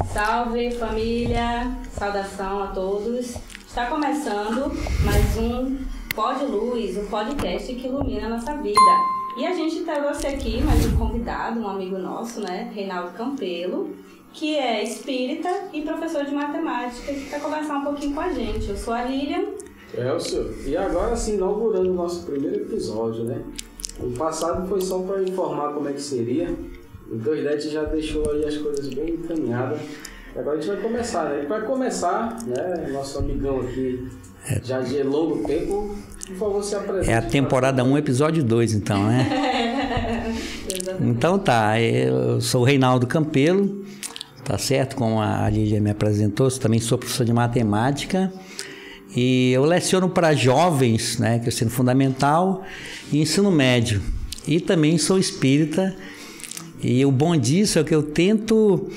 Salve família, saudação a todos. Está começando mais um Pod Luz, o podcast que ilumina a nossa vida. E a gente trouxe aqui mais um convidado, um amigo nosso, né, Reinaldo Campelo, que é espírita e professor de matemática, que vai conversar um pouquinho com a gente. Eu sou a Lilian. Elcio, e agora sim, inaugurando o nosso primeiro episódio, né? O passado foi só para informar como é que seria. O 2Det já deixou aí as coisas bem encaminhadas. Agora a gente vai começar, né? Para começar, né? Nosso amigão aqui, já de longo tempo, por favor, se apresente. É a temporada 1, episódio 2, então, né? Então tá, eu sou o Reinaldo Campelo, tá certo? Como a Lília me apresentou, eu também sou professor de matemática. E eu leciono para jovens, né? Que é o ensino fundamental e ensino médio. E também sou espírita. E o bom disso é que eu tento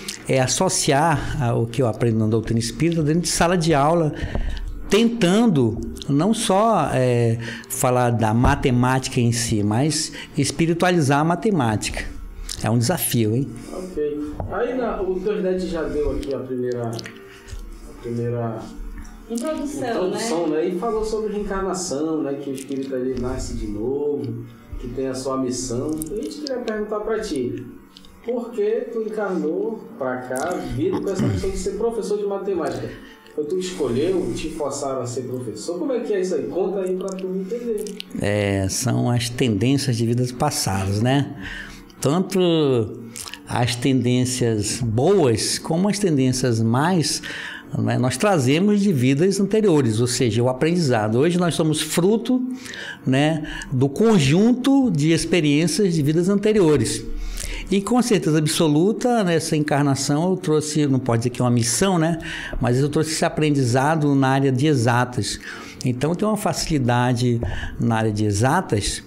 associar o que eu aprendo na doutrina espírita dentro de sala de aula, tentando não só falar da matemática em si, mas espiritualizar a matemática. É um desafio, hein? Ok. Aí o 2Det já deu aqui a primeira introdução, né? E falou sobre reencarnação, né? Que o espírito ele nasce de novo, que tem a sua missão. E a gente queria perguntar para ti, por que tu encarnou para cá, vindo com essa missão de ser professor de matemática? Foi tu que escolheu, te forçaram a ser professor? Como é que é isso aí? Conta aí para tu entender. São as tendências de vidas passadas, né? Tanto as tendências boas como as tendências mais, né, nós trazemos de vidas anteriores, ou seja, o aprendizado. Hoje nós somos fruto, né, do conjunto de experiências de vidas anteriores. E com certeza absoluta, nessa encarnação eu trouxe, não pode dizer que é uma missão, né, mas eu trouxe esse aprendizado na área de exatas. Então eu tenho uma facilidade na área de exatas,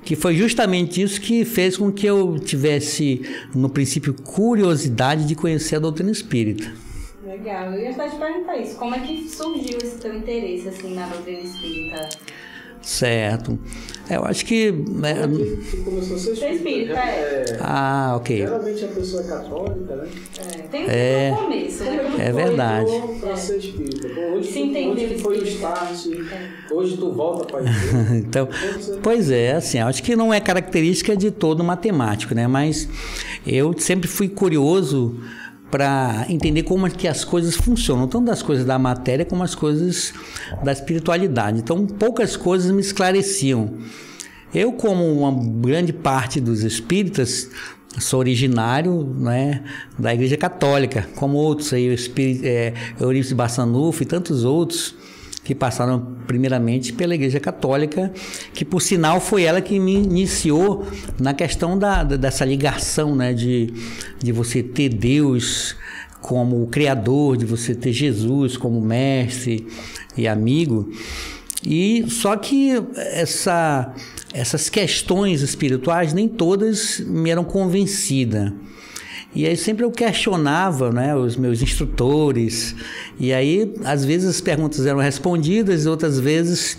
que foi justamente isso que fez com que eu tivesse, no princípio, curiosidade de conhecer a doutrina espírita. Legal, eu ia só te perguntar isso, como é que surgiu esse teu interesse assim, na doutrina espírita? Certo. Eu acho que... Tu começou a ser espírita. Ah, ok. Geralmente a pessoa é católica, né? Tem um começo, né? É verdade. Para ser espírita. Onde foi o start? Hoje tu volta para isso. Então, pois é, assim, acho que não é característica de todo matemático, né? Mas eu sempre fui curioso para entender como é que as coisas funcionam, tanto das coisas da matéria como as coisas da espiritualidade. Então, poucas coisas me esclareciam. Eu, como uma grande parte dos espíritas, sou originário, né, da Igreja Católica, como outros aí, Eurípides Barçanufo e tantos outros que passaram primeiramente pela Igreja Católica, que por sinal foi ela que me iniciou na questão dessa ligação, né, de você ter Deus como Criador, de você ter Jesus como mestre e amigo. E só que essas questões espirituais nem todas me eram convencidas. E aí sempre eu questionava, né, os meus instrutores, e aí às vezes as perguntas eram respondidas, outras vezes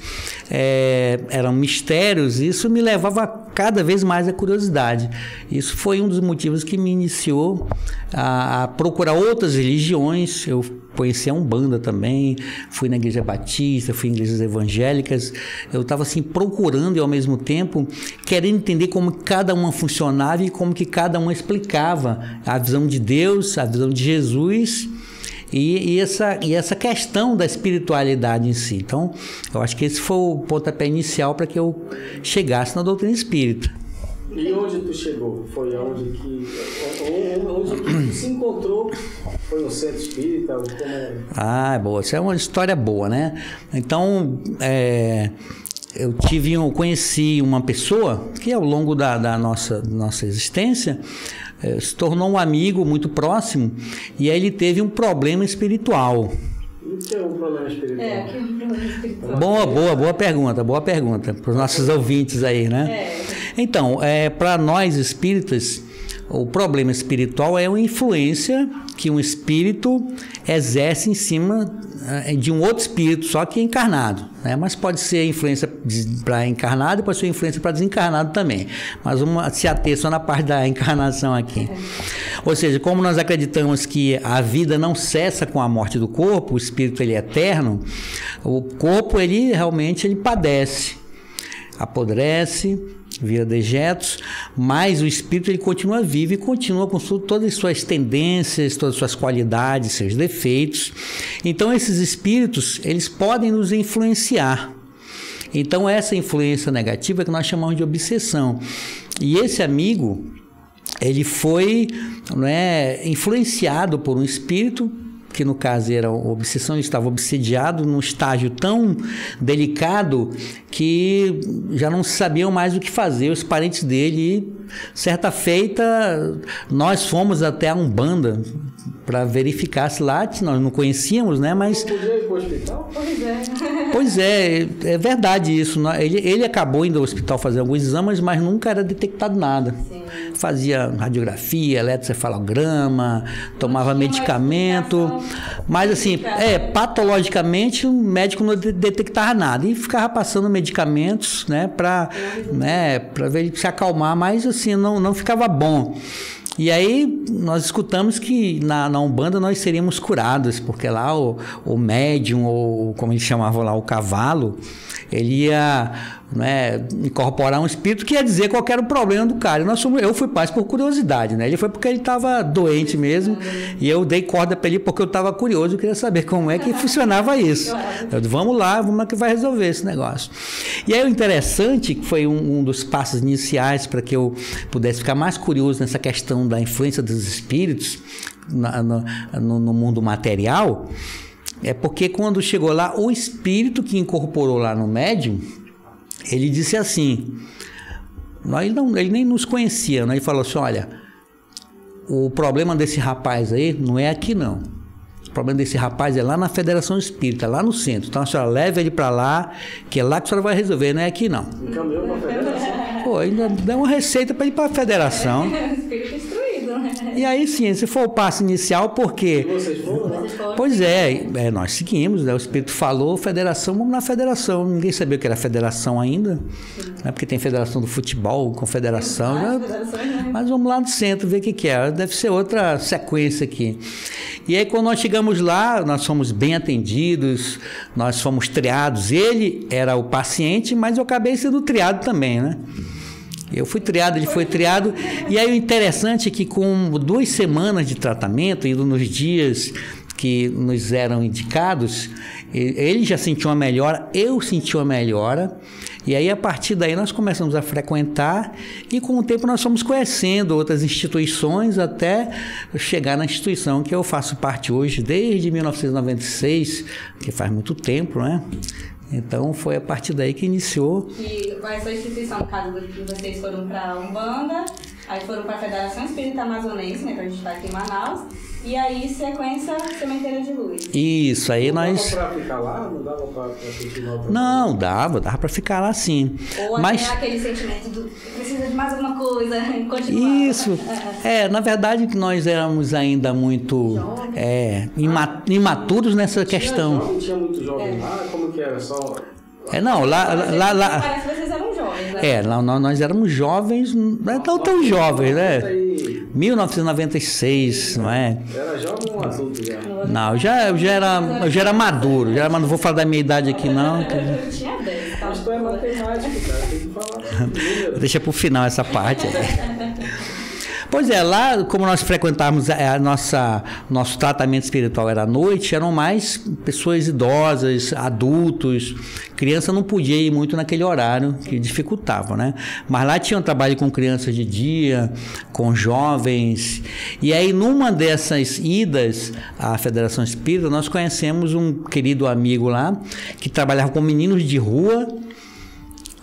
eram mistérios, e isso me levava cada vez mais à curiosidade. Isso foi um dos motivos que me iniciou a procurar outras religiões. Eu conheci a Umbanda também, fui na Igreja Batista, fui em igrejas evangélicas. Eu estava assim procurando e ao mesmo tempo querendo entender como cada uma funcionava e como que cada uma explicava a visão de Deus, a visão de Jesus e essa questão da espiritualidade em si. Então, eu acho que esse foi o pontapé inicial para que eu chegasse na doutrina espírita. E onde tu chegou? Foi onde que tu se encontrou? Foi no centro espírita? Ah, boa. Isso é uma história boa, né? Então, eu conheci uma pessoa que ao longo da nossa existência se tornou um amigo muito próximo, e aí ele teve um problema espiritual. O que é um problema espiritual? Que é um problema espiritual? Boa pergunta para os nossos ouvintes aí, né? Então, para nós espíritas, o problema espiritual é uma influência que um espírito exerce em cima de um outro espírito, só que encarnado, né? Mas pode ser influência para encarnado e pode ser influência para desencarnado também. Mas vamos se ater só na parte da encarnação aqui. Ou seja, como nós acreditamos que a vida não cessa com a morte do corpo, o espírito ele é eterno, o corpo ele realmente ele padece, apodrece, vira dejetos, mas o espírito ele continua vivo e continua com todas as suas tendências, todas as suas qualidades, seus defeitos. Então esses espíritos eles podem nos influenciar. Então essa influência negativa que nós chamamos de obsessão. E esse amigo ele foi, não é, influenciado por um espírito que no caso era uma obsessão, ele estava obsediado num estágio tão delicado que já não sabiam mais o que fazer, os parentes dele. E, certa feita, nós fomos até a Umbanda para verificar se lá, nós não conhecíamos, né? Mas... Não podia ir para o hospital? Pois é. Pois é verdade isso. Ele acabou indo ao hospital fazer alguns exames, mas nunca era detectado nada. Sim. Fazia radiografia, eletrocefalograma, tomava medicamento, mas assim, patologicamente o médico não detectava nada e ficava passando medicamentos, né, para ver ele se acalmar, mas assim, não ficava bom. E aí nós escutamos que na Umbanda nós seríamos curados, porque lá o médium, ou como eles chamavam lá, o cavalo, ele ia, né, incorporar um espírito que ia dizer qual era o problema do cara. Eu fui mais por curiosidade, né? Ele foi porque ele estava doente mesmo, e eu dei corda para ele porque eu estava curioso, eu queria saber como é que funcionava isso. Eu disse, vamos lá que vai resolver esse negócio. E aí o interessante, que foi um dos passos iniciais para que eu pudesse ficar mais curioso nessa questão da influência dos espíritos no mundo material, é porque quando chegou lá, o espírito que incorporou lá no médium, ele disse assim, ele nem nos conhecia, né? Ele falou assim, olha, o problema desse rapaz aí não é aqui não. O problema desse rapaz é lá na Federação Espírita, lá no centro. Então a senhora leva ele para lá, que é lá que a senhora vai resolver, não é aqui não. Encaminhou para a Federação? Pô, ainda deu uma receita para ir para a Federação. Espírito instruído, né? E aí sim, esse foi o passo inicial, porque... E vocês foram, né? Pois nós seguimos, né? O Espírito falou, Federação, vamos na Federação. Ninguém sabia o que era Federação ainda, né? Porque tem Federação do Futebol, Confederação, mas vamos lá no centro ver o que é. Deve ser outra sequência aqui. E aí quando nós chegamos lá, nós fomos bem atendidos, nós fomos triados. Ele era o paciente, mas eu acabei sendo triado também, né? Eu fui triado, ele foi triado. E aí o interessante é que com 2 semanas de tratamento, indo nos dias que nos eram indicados, ele já sentiu uma melhora, eu senti uma melhora. E aí a partir daí nós começamos a frequentar e com o tempo nós fomos conhecendo outras instituições até chegar na instituição que eu faço parte hoje desde 1996, que faz muito tempo, né? Então foi a partir daí que iniciou. E essa instituição, no caso que vocês foram para a Umbanda, aí foram para a Federação Espírita Amazonense, né, que a gente está aqui em Manaus, e aí sequência Sementeira de Luz. Isso, aí nós... Dava para ficar lá? Não dava para continuar? Não, dava para ficar lá sim. Ou mas aquele sentimento do precisa de mais alguma coisa, continuar. Isso, na verdade nós éramos ainda muito imaturos nessa questão. Tinha muito jovem lá, como que era? Só... não, lá... Parece que vocês eram jovens, né? Nós éramos jovens, não tão jovens, né? 1996, não é? Era jovem ou adulto já? Não, eu já era maduro, não vou falar da minha idade aqui não. Eu tinha 10, tá? Mas tu é matemático, cara, tem que falar. Deixa pro final essa parte aí. Pois lá, como nós frequentávamos nosso tratamento espiritual era à noite, eram mais pessoas idosas, adultos, criança não podia ir muito naquele horário, que dificultava, né? Mas lá tinha um trabalho com crianças de dia, com jovens, e aí numa dessas idas à Federação Espírita, nós conhecemos um querido amigo lá, que trabalhava com meninos de rua,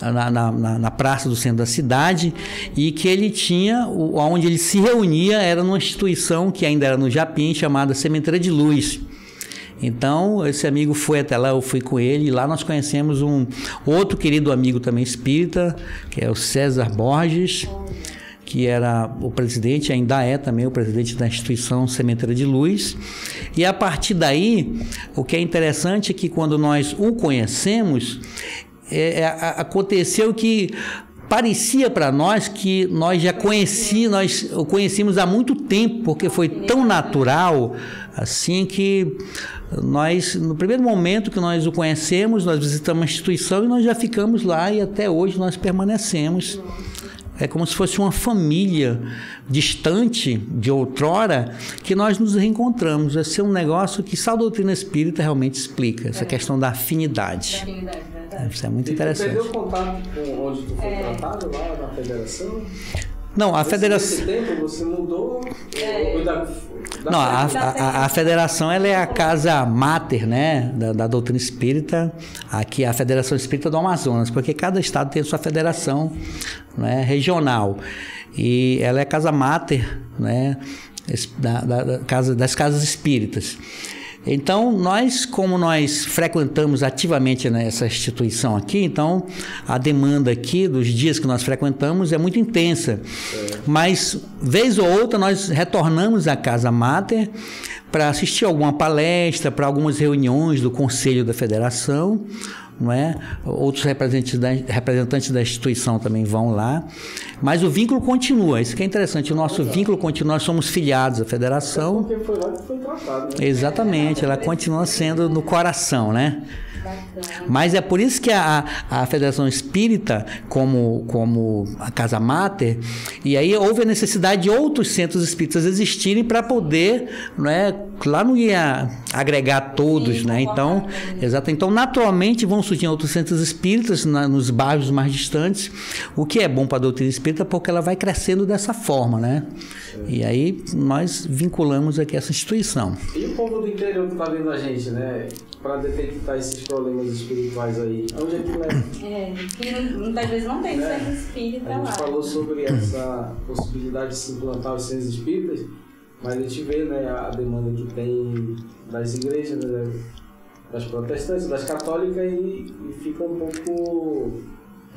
na praça do centro da cidade, e que ele tinha, onde ele se reunia era numa instituição que ainda era no Japim, chamada Sementeira de Luz. Então esse amigo foi até lá, eu fui com ele, e lá nós conhecemos um outro querido amigo também espírita, que é o César Borges, que era o presidente, ainda é também o presidente da instituição Sementeira de Luz. E a partir daí, o que é interessante é que quando nós o conhecemos, aconteceu que parecia para nós que nós já nós o conhecíamos há muito tempo, porque foi tão natural, assim, que nós, no primeiro momento que nós o conhecemos, nós visitamos a instituição e nós já ficamos lá e até hoje nós permanecemos. É como se fosse uma família distante de outrora que nós nos reencontramos. Esse é um negócio que só a doutrina espírita realmente explica, essa questão da afinidade. Isso é muito interessante. Você perdeu contato com onde tu foi tratado, lá na federação? Não, a federação... Nesse tempo você mudou? Não, a federação ela é a casa máter, né, da doutrina espírita. Aqui é a Federação Espírita do Amazonas, porque cada estado tem a sua federação, né, regional. E ela é a casa máter, né, das casas espíritas. Então, como nós frequentamos ativamente nessa instituição aqui, então a demanda aqui dos dias que nós frequentamos é muito intensa. Mas, vez ou outra, nós retornamos à Casa Máter para assistir alguma palestra, para algumas reuniões do Conselho da Federação, não é? Outros representantes da instituição também vão lá, mas o vínculo continua, isso que é interessante, o nosso vínculo continua, nós somos filiados à federação. Porque foi lá que foi tratado, né? Exatamente, ela continua sendo no coração, né? Mas é por isso que a Federação Espírita, como a Casa Máter, e aí houve a necessidade de outros centros espíritas existirem para poder, né, lá não ia agregar todos, né? Então, então, naturalmente vão surgir outros centros espíritas nos bairros mais distantes, o que é bom para a doutrina espírita porque ela vai crescendo dessa forma, né? E aí nós vinculamos aqui essa instituição. E o povo do interior que está vendo a gente, né? Para detectar esses problemas espirituais aí, onde é que leva? Que muitas vezes não tem centro espírita lá. A gente falou sobre essa possibilidade de se implantar os centros espíritas, mas a gente vê, né, a demanda que tem das igrejas, né, das protestantes, das católicas e fica um pouco...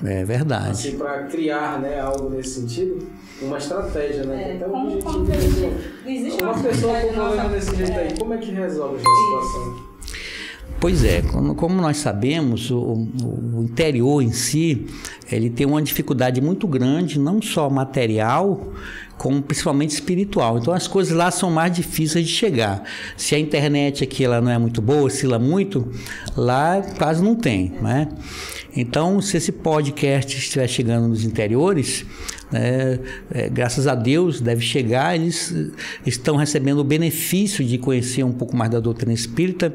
É verdade. Assim, para criar, né, algo nesse sentido, uma estratégia, né? Então, como existe uma pessoa com problema desse jeito aí, como é que resolve essa situação? Pois é, como nós sabemos, o interior em si, ele tem uma dificuldade muito grande, não só material, como principalmente espiritual. Então as coisas lá são mais difíceis de chegar. Se a internet aqui ela não é muito boa, oscila muito, lá quase não tem, né? Então, se esse podcast estiver chegando nos interiores, graças a Deus deve chegar, eles estão recebendo o benefício de conhecer um pouco mais da doutrina espírita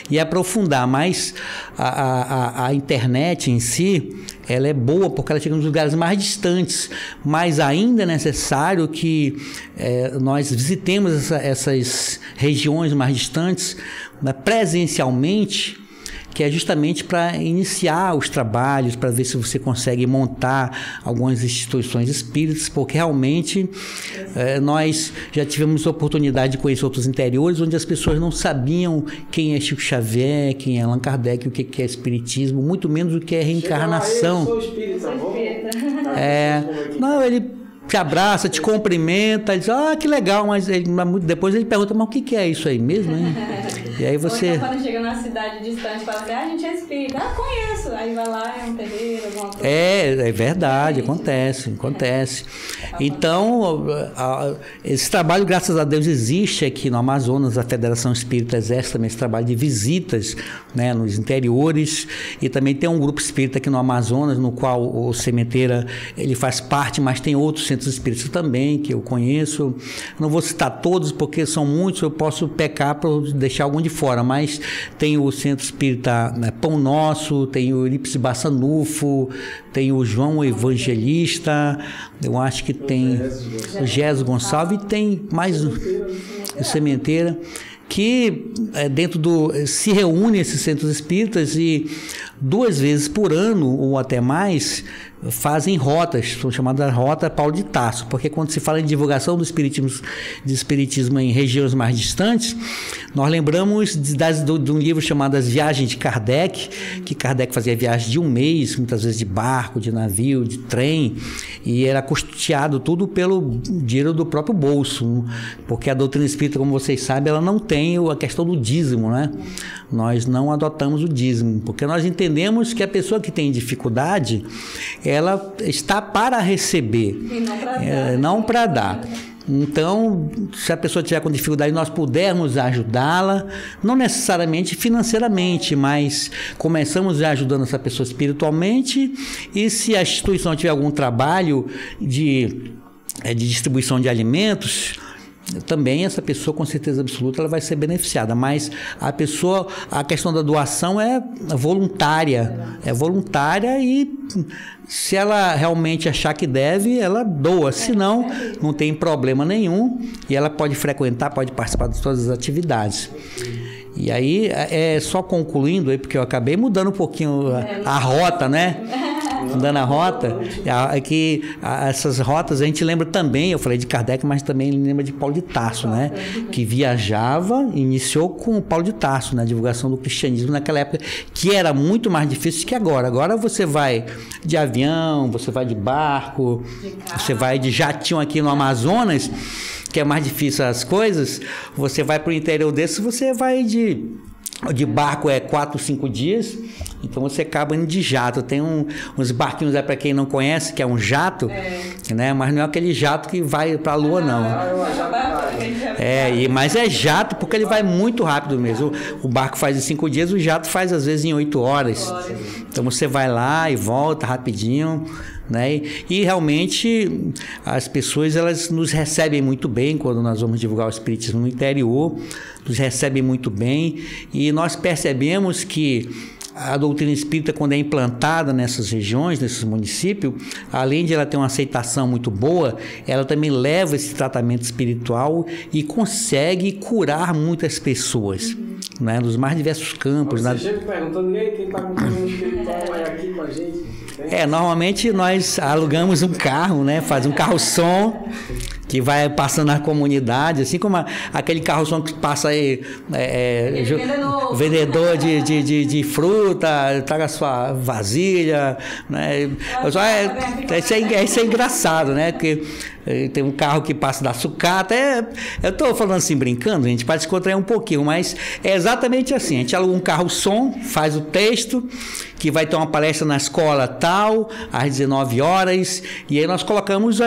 e aprofundar, mas a internet em si, ela é boa porque ela chega nos lugares mais distantes, mas ainda é necessário que nós visitemos essas regiões mais distantes, né, presencialmente, que é justamente para iniciar os trabalhos, para ver se você consegue montar algumas instituições espíritas, porque realmente nós já tivemos a oportunidade de conhecer outros interiores onde as pessoas não sabiam quem é Chico Xavier, quem é Allan Kardec, o que é espiritismo, muito menos o que é reencarnação. Eu sou espírita, não, ele te abraça, te cumprimenta, diz, que legal, mas depois ele pergunta, mas o que é isso aí mesmo, hein? E aí você... Ou então quando chega numa cidade distante, fala assim, a gente é espírita, conheço, aí vai lá, é um terreiro, alguma coisa. É verdade, acontece. Então, esse trabalho, graças a Deus, existe aqui no Amazonas, a Federação Espírita exerce também esse trabalho de visitas, né, nos interiores, e também tem um grupo espírita aqui no Amazonas, no qual o Sementeira, ele faz parte, mas tem outros centros espíritas também, que eu conheço. Não vou citar todos, porque são muitos, eu posso pecar para deixar algum de fora, mas tem o Centro Espírita, né, Pão Nosso, tem o Elipse Bassanufo, tem o João Evangelista, eu acho que tem o Géso Gonçalves, e tem mais o Sementeira, que se reúne esses centros espíritas e 2 vezes por ano, ou até mais, fazem rotas, são chamadas Rota Paulo de Tarso, porque quando se fala em divulgação do espiritismo em regiões mais distantes, nós lembramos de um livro chamado As Viagens de Kardec, que Kardec fazia viagem de um mês, muitas vezes de barco, de navio, de trem, e era custeado tudo pelo dinheiro do próprio bolso, porque a doutrina espírita, como vocês sabem, ela não tem a questão do dízimo, né? Nós não adotamos o dízimo, porque nós entendemos que a pessoa que tem dificuldade, ela está para receber, não para dar. Então, se a pessoa tiver com dificuldade, nós pudermos ajudá-la, não necessariamente financeiramente, mas começamos ajudando essa pessoa espiritualmente, e se a instituição tiver algum trabalho de distribuição de alimentos, também essa pessoa, com certeza absoluta, ela vai ser beneficiada, mas a questão da doação é voluntária, e se ela realmente achar que deve, ela doa, senão não tem problema nenhum, e ela pode frequentar, pode participar de todas as atividades. E aí, só concluindo aí, porque eu acabei mudando um pouquinho a rota, né? Mudando a rota, essas rotas a gente lembra também, eu falei de Kardec, mas também lembra de Paulo de Tarso, né? Que viajava, iniciou com o Paulo de Tarso, na divulgação do cristianismo naquela época, que era muito mais difícil que agora. Agora você vai de avião, você vai de barco, você vai de jatinho aqui no Amazonas, que é mais difícil as coisas, você vai para o interior desse, você vai de barco 4, 5 dias, então você acaba indo de jato. Tem uns barquinhos aí para quem não conhece, que é um jato, né? Mas não é aquele jato que vai para a lua, não. Mas é jato porque ele vai muito rápido mesmo. O barco faz em 5 dias, o jato faz às vezes em 8 horas. Então você vai lá e volta rapidinho, né? E realmente as pessoas, elas nos recebem muito bem quando nós vamos divulgar o espiritismo no interior, nos recebem muito bem, e nós percebemos que a doutrina espírita, quando é implantada nessas regiões, nesses municípios, além de ela ter uma aceitação muito boa, ela também leva esse tratamento espiritual e consegue curar muitas pessoas, né, nos mais diversos campos. Você chega perguntando, quem está com o espiritual é aqui com a gente? Normalmente nós alugamos um carro, né, faz um carro-som, que vai passando na comunidade, assim como aquele carro-som que passa aí, vendedor de fruta, traga sua vasilha, né? Isso é engraçado, né? Porque tem um carro que passa da sucata, eu estou falando assim, brincando, a gente pode descontrair um pouquinho, mas é exatamente assim, a gente aluga um carro-som, faz o texto, que vai ter uma palestra na escola tal, às 19 horas, e aí nós colocamos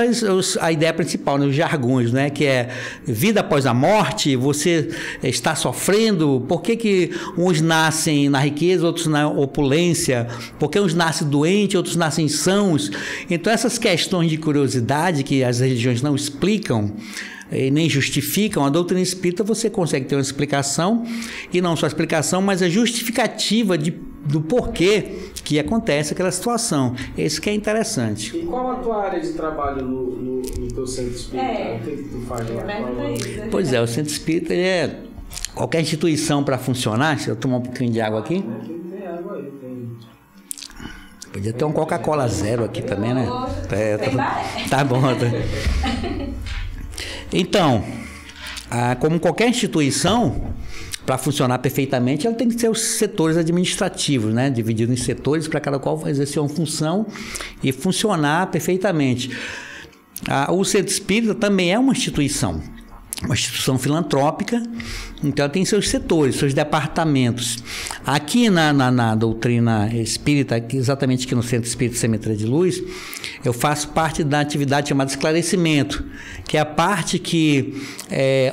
a ideia principal, né, os jargões, né, que é vida após a morte, você está sofrendo, por que uns nascem na riqueza, outros na opulência, por que uns nascem doentes, outros nascem sãos. Então essas questões de curiosidade que as religiões não explicam, nem justificam, a doutrina espírita você consegue ter uma explicação, e não só a explicação, mas a justificativa do porquê que acontece aquela situação. Isso que é interessante. E qual a tua área de trabalho no teu centro espírita? O que tu faz lá? Pois o centro espírita é qualquer instituição para funcionar. Deixa eu tomar um pouquinho de água aqui. Tem água aí, tem. Podia ter um Coca-Cola zero aqui também, né? Tá bom. Então, como qualquer instituição, para funcionar perfeitamente, ela tem que ter os setores administrativos, né? Divididos em setores para cada qual exercer uma função e funcionar perfeitamente. O Centro Espírita também é uma instituição filantrópica, então ela tem seus setores, seus departamentos. Aqui na doutrina espírita, exatamente aqui no Centro Espírita Sementeira de Luz, eu faço parte da atividade chamada esclarecimento, que é a parte que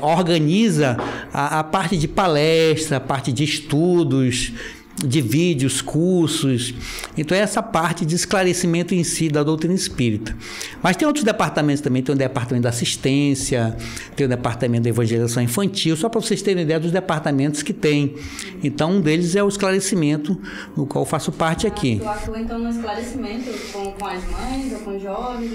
organiza a parte de palestra, a parte de estudos, de vídeos, cursos. Então é essa parte de esclarecimento em si da doutrina espírita. Mas tem outros departamentos também, tem o departamento da assistência, tem o departamento da evangelização infantil, só para vocês terem ideia dos departamentos que tem. Então um deles é o esclarecimento, no qual eu faço parte aqui. Tu atua então no esclarecimento com as mães ou com os jovens?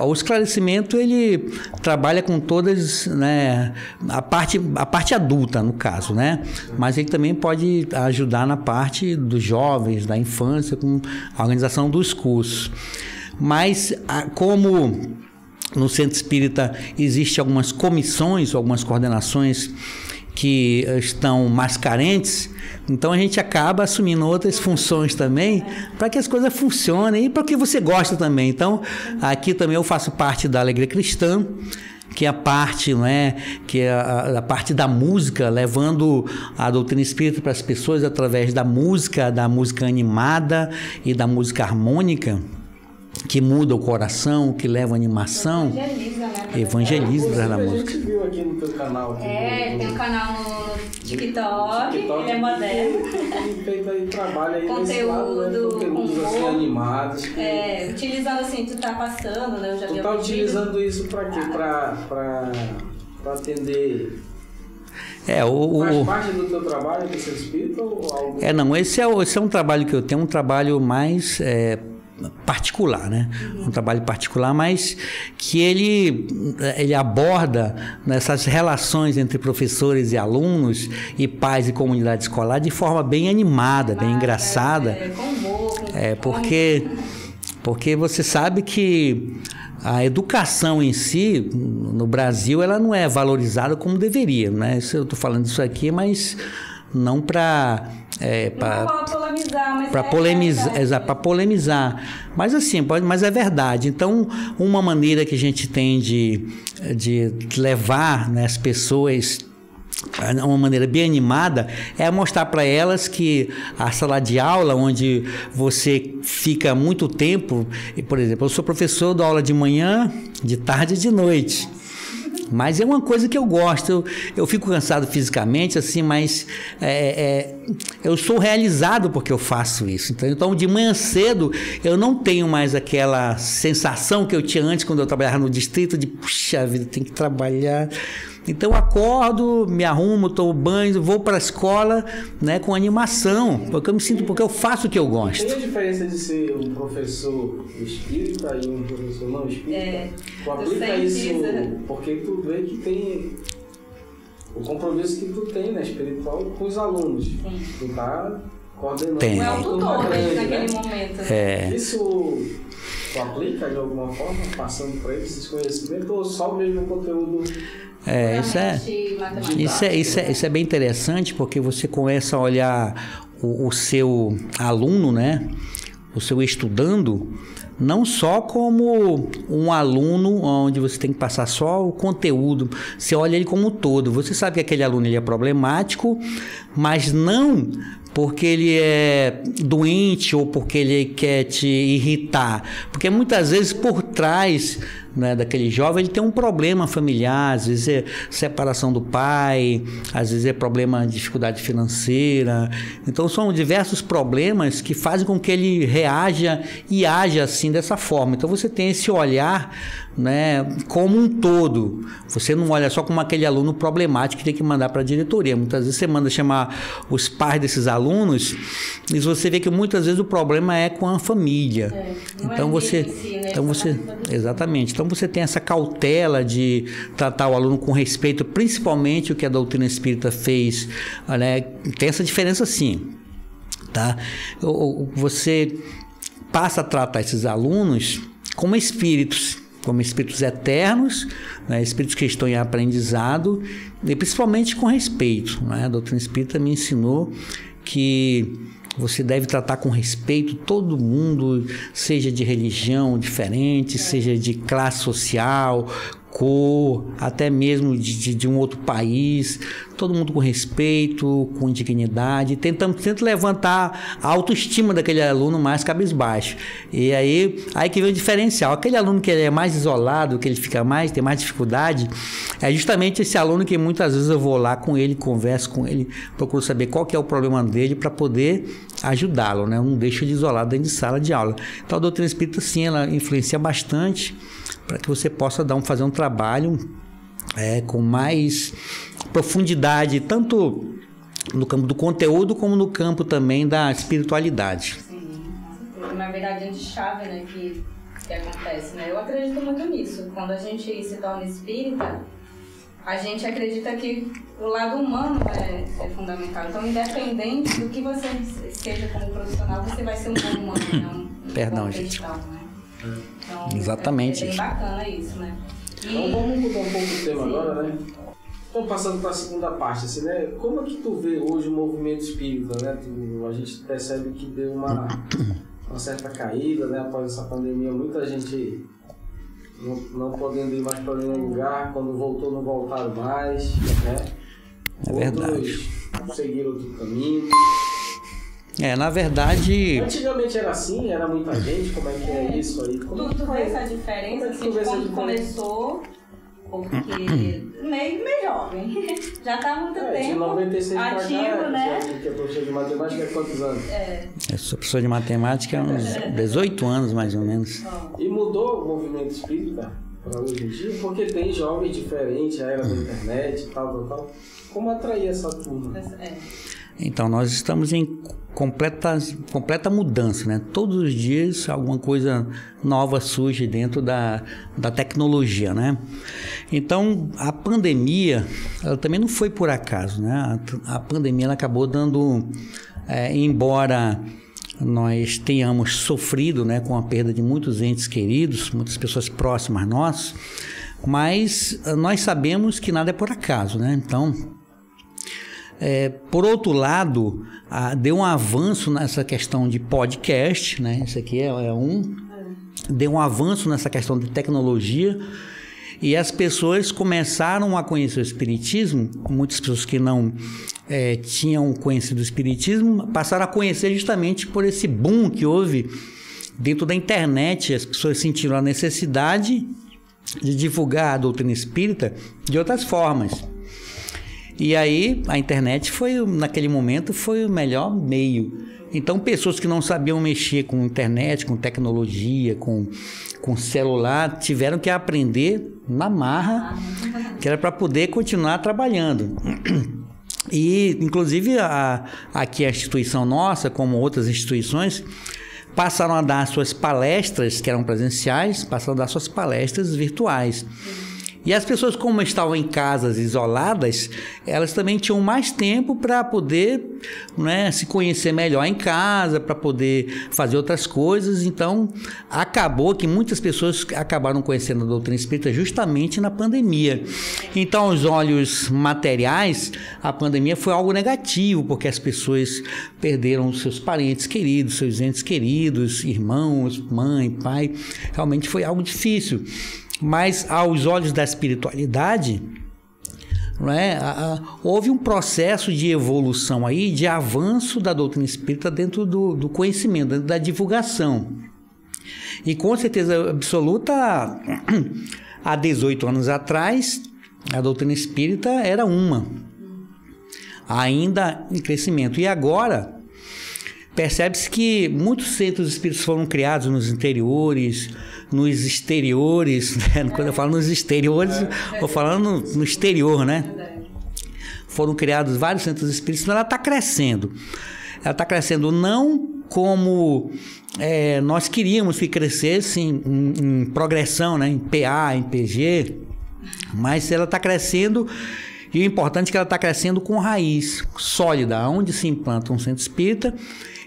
O esclarecimento, ele trabalha com todas, né, a parte adulta, no caso, né? Mas ele também pode ajudar na parte dos jovens, da infância, com a organização dos cursos. Mas, como no Centro Espírita existem algumas comissões, algumas coordenações que estão mais carentes, então a gente acaba assumindo outras funções também para que as coisas funcionem e para que você gosta também. Então, aqui também eu faço parte da Alegria Cristã, que é a parte, não é, que é a parte da música, levando a doutrina espírita para as pessoas através da música animada e da música harmônica, que muda o coração, que leva animação. Evangeliza, né? Evangeliza na música. A gente viu aqui no teu canal. Tem um canal no TikTok, ele é moderno. E fez aí trabalho aí conteúdo, nesse lado, né? Conteúdos assim animados. Utilizando assim, tu tá passando, né? Eu já vi. Tu tá utilizando isso pra quê? Pra atender... Faz parte do teu trabalho, do seu espírito ou algo? Não, esse é um trabalho que eu tenho, um trabalho mais... particular, né? Um trabalho particular, mas que ele aborda essas relações entre professores e alunos e pais e comunidade escolar de forma bem animada, bem engraçada. Porque você sabe que a educação em si, no Brasil, ela não é valorizada como deveria, né? Eu estou falando isso aqui, mas não para... para polemizar, mas assim, mas é verdade. Então, uma maneira que a gente tem de levar, né, as pessoas, uma maneira bem animada, é mostrar para elas que a sala de aula, onde você fica muito tempo, por exemplo, eu sou professor, dou aula de manhã, de tarde e de noite. Mas é uma coisa que eu gosto, eu fico cansado fisicamente, assim, mas eu sou realizado porque eu faço isso. Então, de manhã cedo, eu não tenho mais aquela sensação que eu tinha antes, quando eu trabalhava no distrito, de, puxa vida, tem que trabalhar. Então, eu acordo, me arrumo, tomo banho, vou para a escola, né, com animação, porque eu me sinto, porque eu faço o que eu gosto. Tem a diferença de ser um professor espírita e um professor não espírita? Tu aplica isso porque tu vê que tem o compromisso que tu tem, né, espiritual, com os alunos. Sim. Tu tá coordenando. Não é o tutor naquele momento. Isso tu aplica de alguma forma, passando para eles esse conhecimento, ou só o mesmo conteúdo? Isso é bem interessante, porque você começa a olhar o seu aluno, né, o seu estudando, não só como um aluno onde você tem que passar só o conteúdo, você olha ele como um todo. Você sabe que aquele aluno ele é problemático, mas não porque ele é doente ou porque ele quer te irritar, porque muitas vezes por trás, né, daquele jovem, ele tem um problema familiar, às vezes é separação do pai, às vezes é problema de dificuldade financeira. Então são diversos problemas que fazem com que ele reaja e haja assim dessa forma. Então você tem esse olhar, né, como um todo. Você não olha só como aquele aluno problemático que tem que mandar para a diretoria. Muitas vezes você manda chamar os pais desses alunos e você vê que muitas vezes o problema é com a família. Exatamente. Então você tem essa cautela de tratar o aluno com respeito, principalmente o que a doutrina espírita fez, né? Tem essa diferença sim, tá? Você passa a tratar esses alunos como espíritos eternos, né? Espíritos que estão em aprendizado, e principalmente com respeito, né? A doutrina espírita me ensinou que você deve tratar com respeito todo mundo, seja de religião diferente, seja de classe social, cor, até mesmo de um outro país, todo mundo com respeito, com dignidade, tenta levantar a autoestima daquele aluno mais cabisbaixo. E aí que vem o diferencial. Aquele aluno que é mais isolado, que ele tem mais dificuldade, é justamente esse aluno que muitas vezes eu vou lá com ele, converso com ele, procuro saber qual que é o problema dele para poder ajudá-lo, né? Eu não deixo ele isolado dentro de sala de aula. Então a doutrina espírita, sim, ela influencia bastante para que você possa fazer um trabalho com mais profundidade, tanto no campo do conteúdo como no campo também da espiritualidade. Sim, na verdade, a chave, né, que que acontece, né? Eu acredito muito nisso. Quando a gente se torna espírita, a gente acredita que o lado humano é fundamental. Então, independente do que você seja como profissional, você vai ser um bom humano, né? Perdão, gente. Né? Então, exatamente. É bem bacana isso, né? Então, vamos mudar um pouco o tema agora, né? Então, passando para a segunda parte, assim, né? Como é que tu vê hoje o movimento espírita, né? A gente percebe que deu uma certa caída, né? Após essa pandemia, muita gente não podendo ir mais para nenhum lugar, quando voltou não voltaram mais, né? É verdade. Outros seguiram outro caminho. Na verdade... Antigamente era assim, era muita gente, como é que é isso aí? Tu vê essa diferença, assim, de quando começou, porque meio jovem, já está há muito tempo, de 96 ativo, cá, né? Que é professor de matemática há quantos anos? Eu sou professor de matemática há uns 18 anos, mais ou menos. E mudou o movimento espírita para hoje em dia? Porque tem jovens diferentes, a era da internet e tal. Como atrair essa turma? Então, nós estamos em completa mudança, né? Todos os dias alguma coisa nova surge dentro da tecnologia, né? Então, a pandemia, ela também não foi por acaso, né? A pandemia ela acabou dando, embora nós tenhamos sofrido, né, com a perda de muitos entes queridos, muitas pessoas próximas a nós, mas nós sabemos que nada é por acaso, né? Então, por outro lado, deu um avanço nessa questão de podcast, né? Isso aqui deu um avanço nessa questão de tecnologia e as pessoas começaram a conhecer o espiritismo. Muitas pessoas que não tinham conhecido o espiritismo passaram a conhecer justamente por esse boom que houve dentro da internet. As pessoas sentiram a necessidade de divulgar a doutrina espírita de outras formas. E aí, a internet naquele momento, foi o melhor meio. Então, pessoas que não sabiam mexer com internet, com tecnologia, com celular, tiveram que aprender na marra, que era para poder continuar trabalhando. E, inclusive, aqui a instituição nossa, como outras instituições, passaram a dar suas palestras, que eram presenciais, passaram a dar suas palestras virtuais. E as pessoas, como estavam em casas isoladas, elas também tinham mais tempo para poder, né, se conhecer melhor em casa, para poder fazer outras coisas. Então, acabou que muitas pessoas acabaram conhecendo a doutrina espírita justamente na pandemia. Então, aos olhos materiais, a pandemia foi algo negativo, porque as pessoas perderam seus parentes queridos, seus entes queridos, irmãos, mãe, pai. Realmente foi algo difícil. Mas, aos olhos da espiritualidade, né, houve um processo de evolução aí, de avanço da doutrina espírita dentro do conhecimento, dentro da divulgação. E com certeza absoluta, há 18 anos atrás, a doutrina espírita era ainda em crescimento. E agora, percebe-se que muitos centros espíritas foram criados nos interiores, nos exteriores, né? Quando eu falo nos exteriores, estou falando no exterior, né? Foram criados vários centros espíritas, mas ela está crescendo. Ela está crescendo não como nós queríamos que crescesse em progressão, né? Em PA, em PG, mas ela está crescendo. E o importante é que ela está crescendo com raiz sólida, onde se implanta um centro espírita,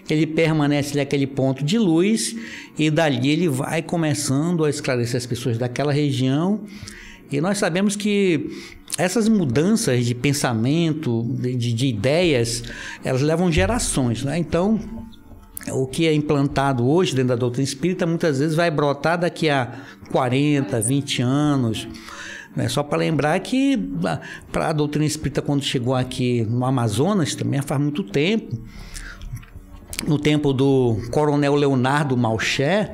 ele permanece naquele ponto de luz e dali ele vai começando a esclarecer as pessoas daquela região. E nós sabemos que essas mudanças de pensamento, de ideias, elas levam gerações, né? Então, o que é implantado hoje dentro da doutrina espírita muitas vezes vai brotar daqui a 40, 20 anos. Só para lembrar que a doutrina espírita, quando chegou aqui no Amazonas, também faz muito tempo, no tempo do coronel Leonardo Malcher,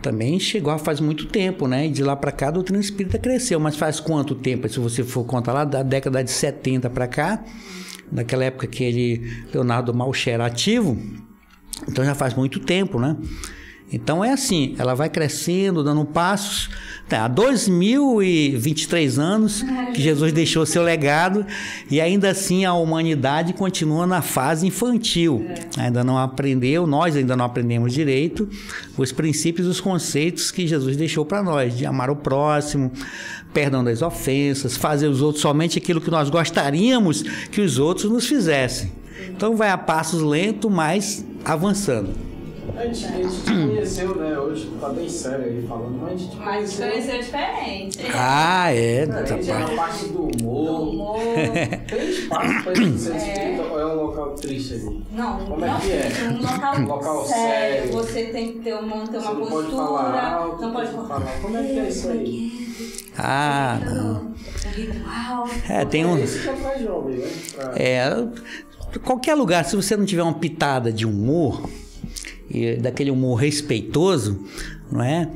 também chegou faz muito tempo, né? E de lá para cá a doutrina espírita cresceu, mas faz quanto tempo? Se você for contar lá da década de 70 para cá, naquela época que Leonardo Malcher era ativo, então já faz muito tempo, né? Então é assim, ela vai crescendo, dando passos. Há 2023 anos que Jesus deixou seu legado e ainda assim a humanidade continua na fase infantil. Ainda não aprendeu, nós ainda não aprendemos direito os princípios e os conceitos que Jesus deixou para nós, de amar o próximo, perdão das ofensas, fazer os outros somente aquilo que nós gostaríamos que os outros nos fizessem. Então vai a passos lentos, mas avançando. A gente te conheceu, né? Hoje tá bem sério aí falando, mas a gente te conheceu diferente. Ah, é. A gente é na parte do humor. Tem espaço pra gente ser espírita ou é um local triste ali? Não, como é que é? Um local sério. Você tem que manter uma postura. Pode falar alto, não pode falar. Como é que é isso aí? Ah, não. Tem um. Esse que é pra jovem, né? Qualquer lugar, se você não tiver uma pitada de humor, daquele humor respeitoso, não é?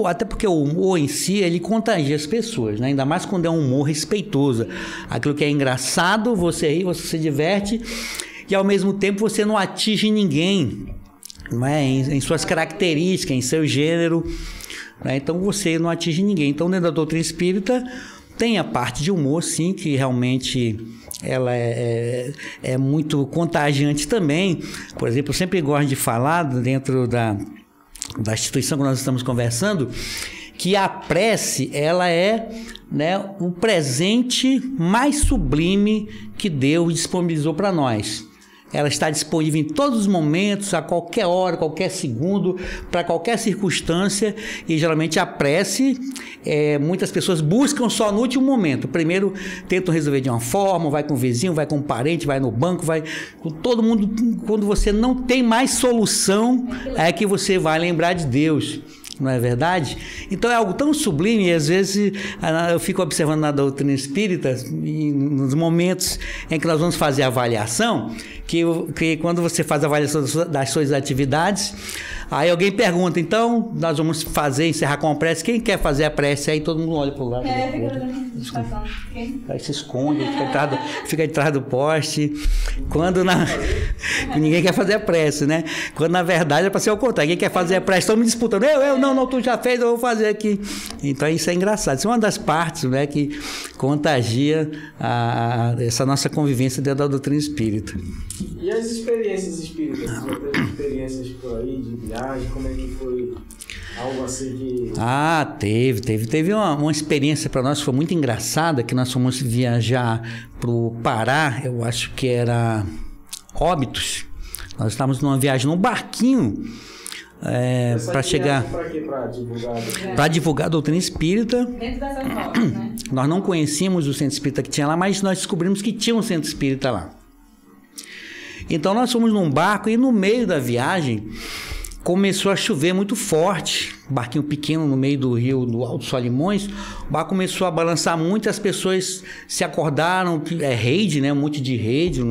Até porque o humor em si, ele contagia as pessoas, né? Ainda mais quando é um humor respeitoso. Aquilo que é engraçado, você ri, você se diverte e ao mesmo tempo você não atinge ninguém, não é? Em suas características, em seu gênero, né? Então você não atinge ninguém. Então dentro da doutrina espírita tem a parte de humor, sim, que realmente ela é muito contagiante também. Por exemplo, eu sempre gosto de falar dentro da instituição que nós estamos conversando, que a prece, ela é, né, o presente mais sublime que Deus disponibilizou para nós. Ela está disponível em todos os momentos, a qualquer hora, qualquer segundo, para qualquer circunstância. E geralmente a prece, muitas pessoas buscam só no último momento. Primeiro tentam resolver de uma forma, vai com o vizinho, vai com o parente, vai no banco, vai com todo mundo. Quando você não tem mais solução, é que você vai lembrar de Deus. Não é verdade? Então é algo tão sublime, e às vezes eu fico observando na doutrina espírita, nos momentos em que nós vamos fazer a avaliação, que quando você faz a avaliação das suas atividades, aí alguém pergunta, então nós vamos encerrar com a prece, quem quer fazer a prece? Aí todo mundo olha para o lado. Aí se esconde, fica atrás do poste. Ninguém quer fazer a prece, né? Quando na verdade é para ser o contrário, ninguém quer fazer a prece, estão me disputando, não, tu já fez, eu vou fazer aqui. Então isso é engraçado, isso é uma das partes, né, que contagia essa nossa convivência dentro da doutrina espírita. E as experiências espíritas? Você já teve experiências por aí de viagem? Como é que foi algo assim que... Ah, teve uma experiência para nós que foi muito engraçada, que nós fomos viajar para o Pará, eu acho que era Óbidos. Nós estávamos numa viagem num barquinho para chegar... Para quê? Para divulgar? Para divulgar a doutrina espírita. Dentro dessas rotas, né? Nós não conhecíamos o centro espírita que tinha lá, mas nós descobrimos que tinha um centro espírita lá. Então nós fomos num barco e no meio da viagem começou a chover muito forte, um barquinho pequeno no meio do rio, do Alto Solimões, o barco começou a balançar muito, as pessoas se acordaram, rede, né, um monte de rede,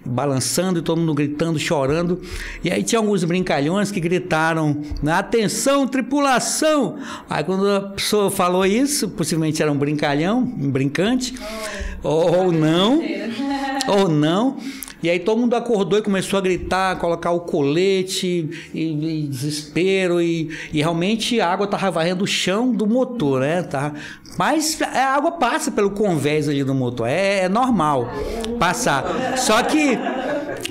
balançando e todo mundo gritando, chorando, e aí tinha alguns brincalhões que gritaram, atenção tripulação, aí quando a pessoa falou isso, possivelmente era um brincalhão, um brincante, ou não, e aí todo mundo acordou e começou a gritar, colocar o colete, e desespero, e realmente a água estava varrendo o chão do motor, né? Mas a água passa pelo convés ali do motor, é normal passar. Só que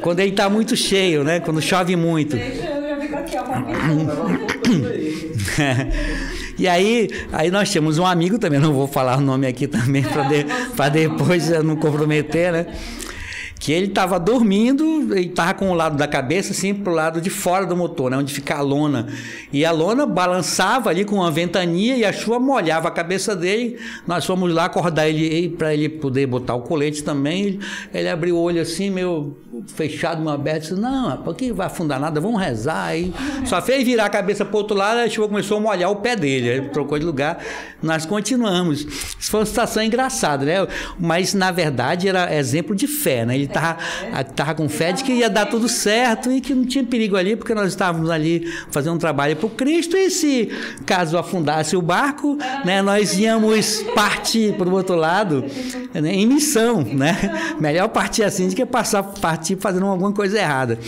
quando ele está muito cheio, né? Quando chove muito. E aí nós temos um amigo também, não vou falar o nome aqui também para depois não comprometer, né? Que ele estava dormindo e estava com o lado da cabeça assim para o lado de fora do motor, né, onde fica a lona. E a lona balançava ali com uma ventania e a chuva molhava a cabeça dele. Nós fomos lá acordar ele para ele poder botar o colete também. Ele abriu o olho assim, meio fechado, meio aberto. Disse, não, rapaz, aqui não vai afundar nada, vamos rezar. Aí só fez virar a cabeça para o outro lado, a chuva começou a molhar o pé dele. Ele trocou de lugar, nós continuamos. Isso foi uma situação engraçada, né? Mas na verdade era exemplo de fé, né? Ele tava com fé de que ia dar tudo certo e que não tinha perigo ali, porque nós estávamos ali fazendo um trabalho para o Cristo, e se caso afundasse o barco, né, nós íamos partir para o outro lado, né, em missão, né? Melhor partir assim do que partir fazendo alguma coisa errada.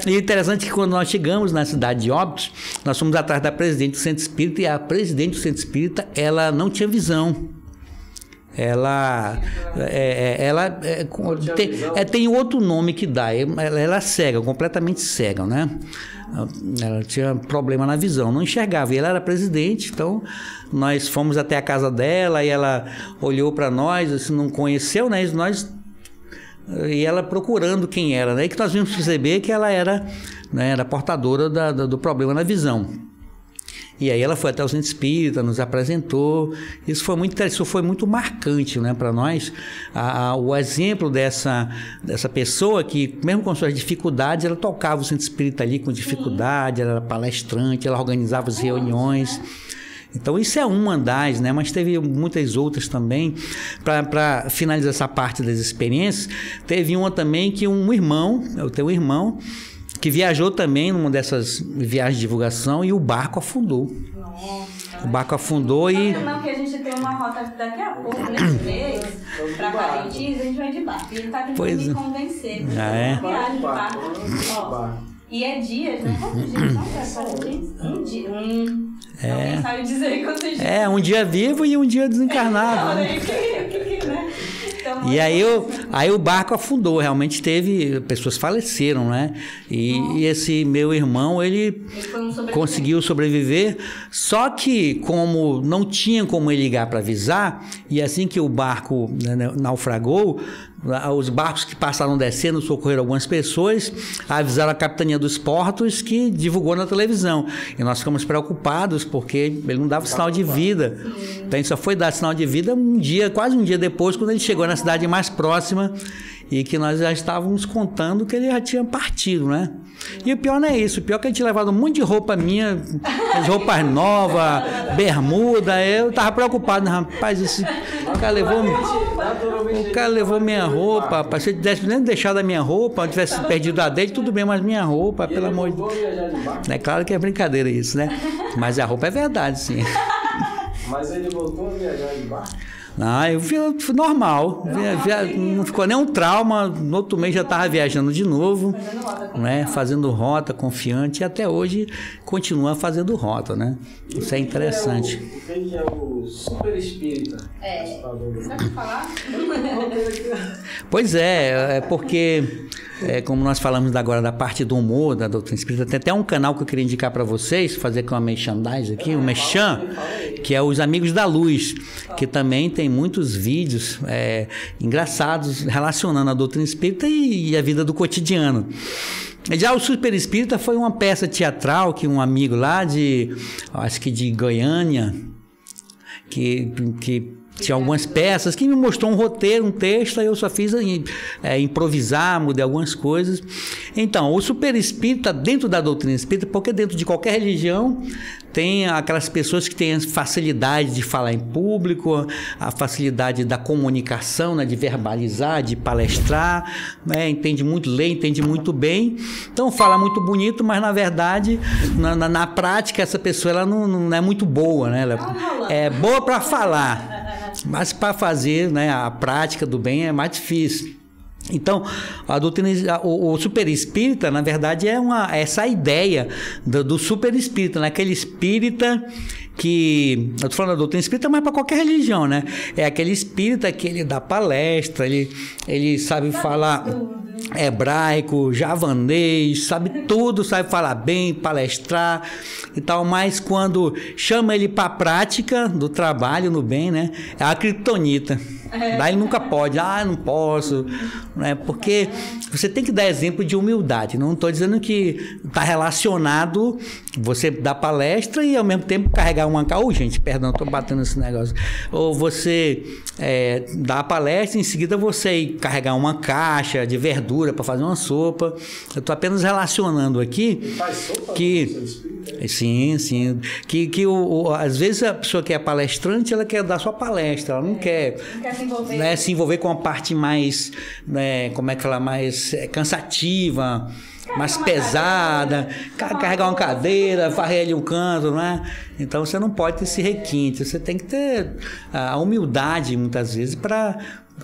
E é interessante que quando nós chegamos na cidade de Óbidos, nós fomos atrás da presidente do Centro Espírita, e a presidente do Centro Espírita, ela não tinha visão. Ela tem outro nome que dá. Ela é cega, completamente cega, né? Ela tinha problema na visão, não enxergava. E ela era presidente, então nós fomos até a casa dela e ela olhou para nós, assim, não conheceu, né? E ela procurando quem era, né? E que nós vimos perceber que ela era, né, era portadora do problema na visão. E aí ela foi até o Centro Espírita, nos apresentou. Isso foi muito interessante, isso foi muito marcante, né, para nós. O exemplo dessa pessoa que, mesmo com suas dificuldades, ela tocava o Centro Espírita ali com dificuldade, ela era palestrante, ela organizava as reuniões. Então isso é uma das, né? Mas teve muitas outras também. Para finalizar essa parte das experiências, teve uma também que eu tenho um irmão que viajou também numa dessas viagens de divulgação e o barco afundou. Nossa. O barco afundou e... Não, que a gente tem uma rota daqui a pouco, nesse mês, para Parintins, a gente vai de barco. E ele está tentando me convencer. Viagem de barco. E é dias, né? Quantos dias são? Um dia. Alguém sabe dizer quantos dias? Um dia vivo e um dia desencarnado. Né? E aí o barco afundou, realmente pessoas faleceram, né? E esse meu irmão, ele conseguiu sobreviver, só que como não tinha como ele ligar para avisar, e assim que o barco, né, naufragou, os barcos que passaram descendo socorreram algumas pessoas, avisaram a Capitania dos Portos, que divulgou na televisão. E nós ficamos preocupados porque ele não dava sinal de vida. Então ele só foi dar sinal de vida quase um dia depois, quando ele chegou na cidade mais próxima, e que nós já estávamos contando que ele já tinha partido, né? E o pior não é isso, o pior é que a gente tinha levado um monte de roupa minha, as roupas novas, bermuda. Eu tava preocupado, né? Rapaz, o cara levou minha roupa, rapaz. Se ele tivesse nem deixado a minha roupa, eu tivesse perdido a dele, tudo bem, mas minha roupa, pelo amor de Deus. É claro que é brincadeira isso, né? Mas a roupa é verdade, sim. Mas ele voltou a viajar de barco? Não, eu vi normal, não ficou nem um trauma. No outro mês já estava viajando de novo, fazendo rota, confiante, e até hoje continua fazendo rota, né? Isso é interessante. O que é o super espírita? Você vai falar? Pois é porque... como nós falamos agora da parte do humor, da doutrina espírita, tem até um canal que eu queria indicar para vocês, fazer com a merchandise aqui, o Mechan, que é os Amigos da Luz, que também tem muitos vídeos engraçados relacionando a doutrina espírita e a vida do cotidiano. Já o Super Espírita foi uma peça teatral que um amigo lá acho que de Goiânia, que tinha algumas peças, que me mostrou um roteiro, um texto, aí eu só fiz improvisar, mudei algumas coisas. Então, o super espírita, dentro da doutrina espírita, porque dentro de qualquer religião tem aquelas pessoas que têm a facilidade de falar em público, a facilidade da comunicação, né, de verbalizar, de palestrar, né, entende muito, lê, entende muito bem, então fala muito bonito, mas na verdade, na prática, essa pessoa ela não é muito boa, né? Ela é boa para falar, mas para fazer, né, a prática do bem é mais difícil. Então, a doutrina, o super espírita, na verdade, essa ideia do super espírita, né? Aquele espírita que... Eu estou falando da doutrina espírita, mas para qualquer religião, né? É aquele espírita que ele dá palestra, ele sabe falar hebraico, javanês, sabe tudo, sabe falar bem, palestrar e tal, mas quando chama ele para a prática do trabalho no bem, né? É a criptonita. Daí ele nunca pode, não posso, né? Porque você tem que dar exemplo de humildade. Não estou dizendo que está relacionado você dar palestra e ao mesmo tempo carregar uma caixa. Gente, perdão, estou batendo esse negócio. Ou você dar a palestra e em seguida você carregar uma caixa de verdade verdura para fazer uma sopa. Eu estou apenas relacionando aqui. E faz sopa? Sim. Às vezes a pessoa que é palestrante, ela quer dar sua palestra, ela não quer se envolver com a parte mais, né, como é que ela mais cansativa, mais pesada, carregar uma cadeira, varrer ali um canto, não é? Então você não pode ter esse requinte, você tem que ter a humildade muitas vezes para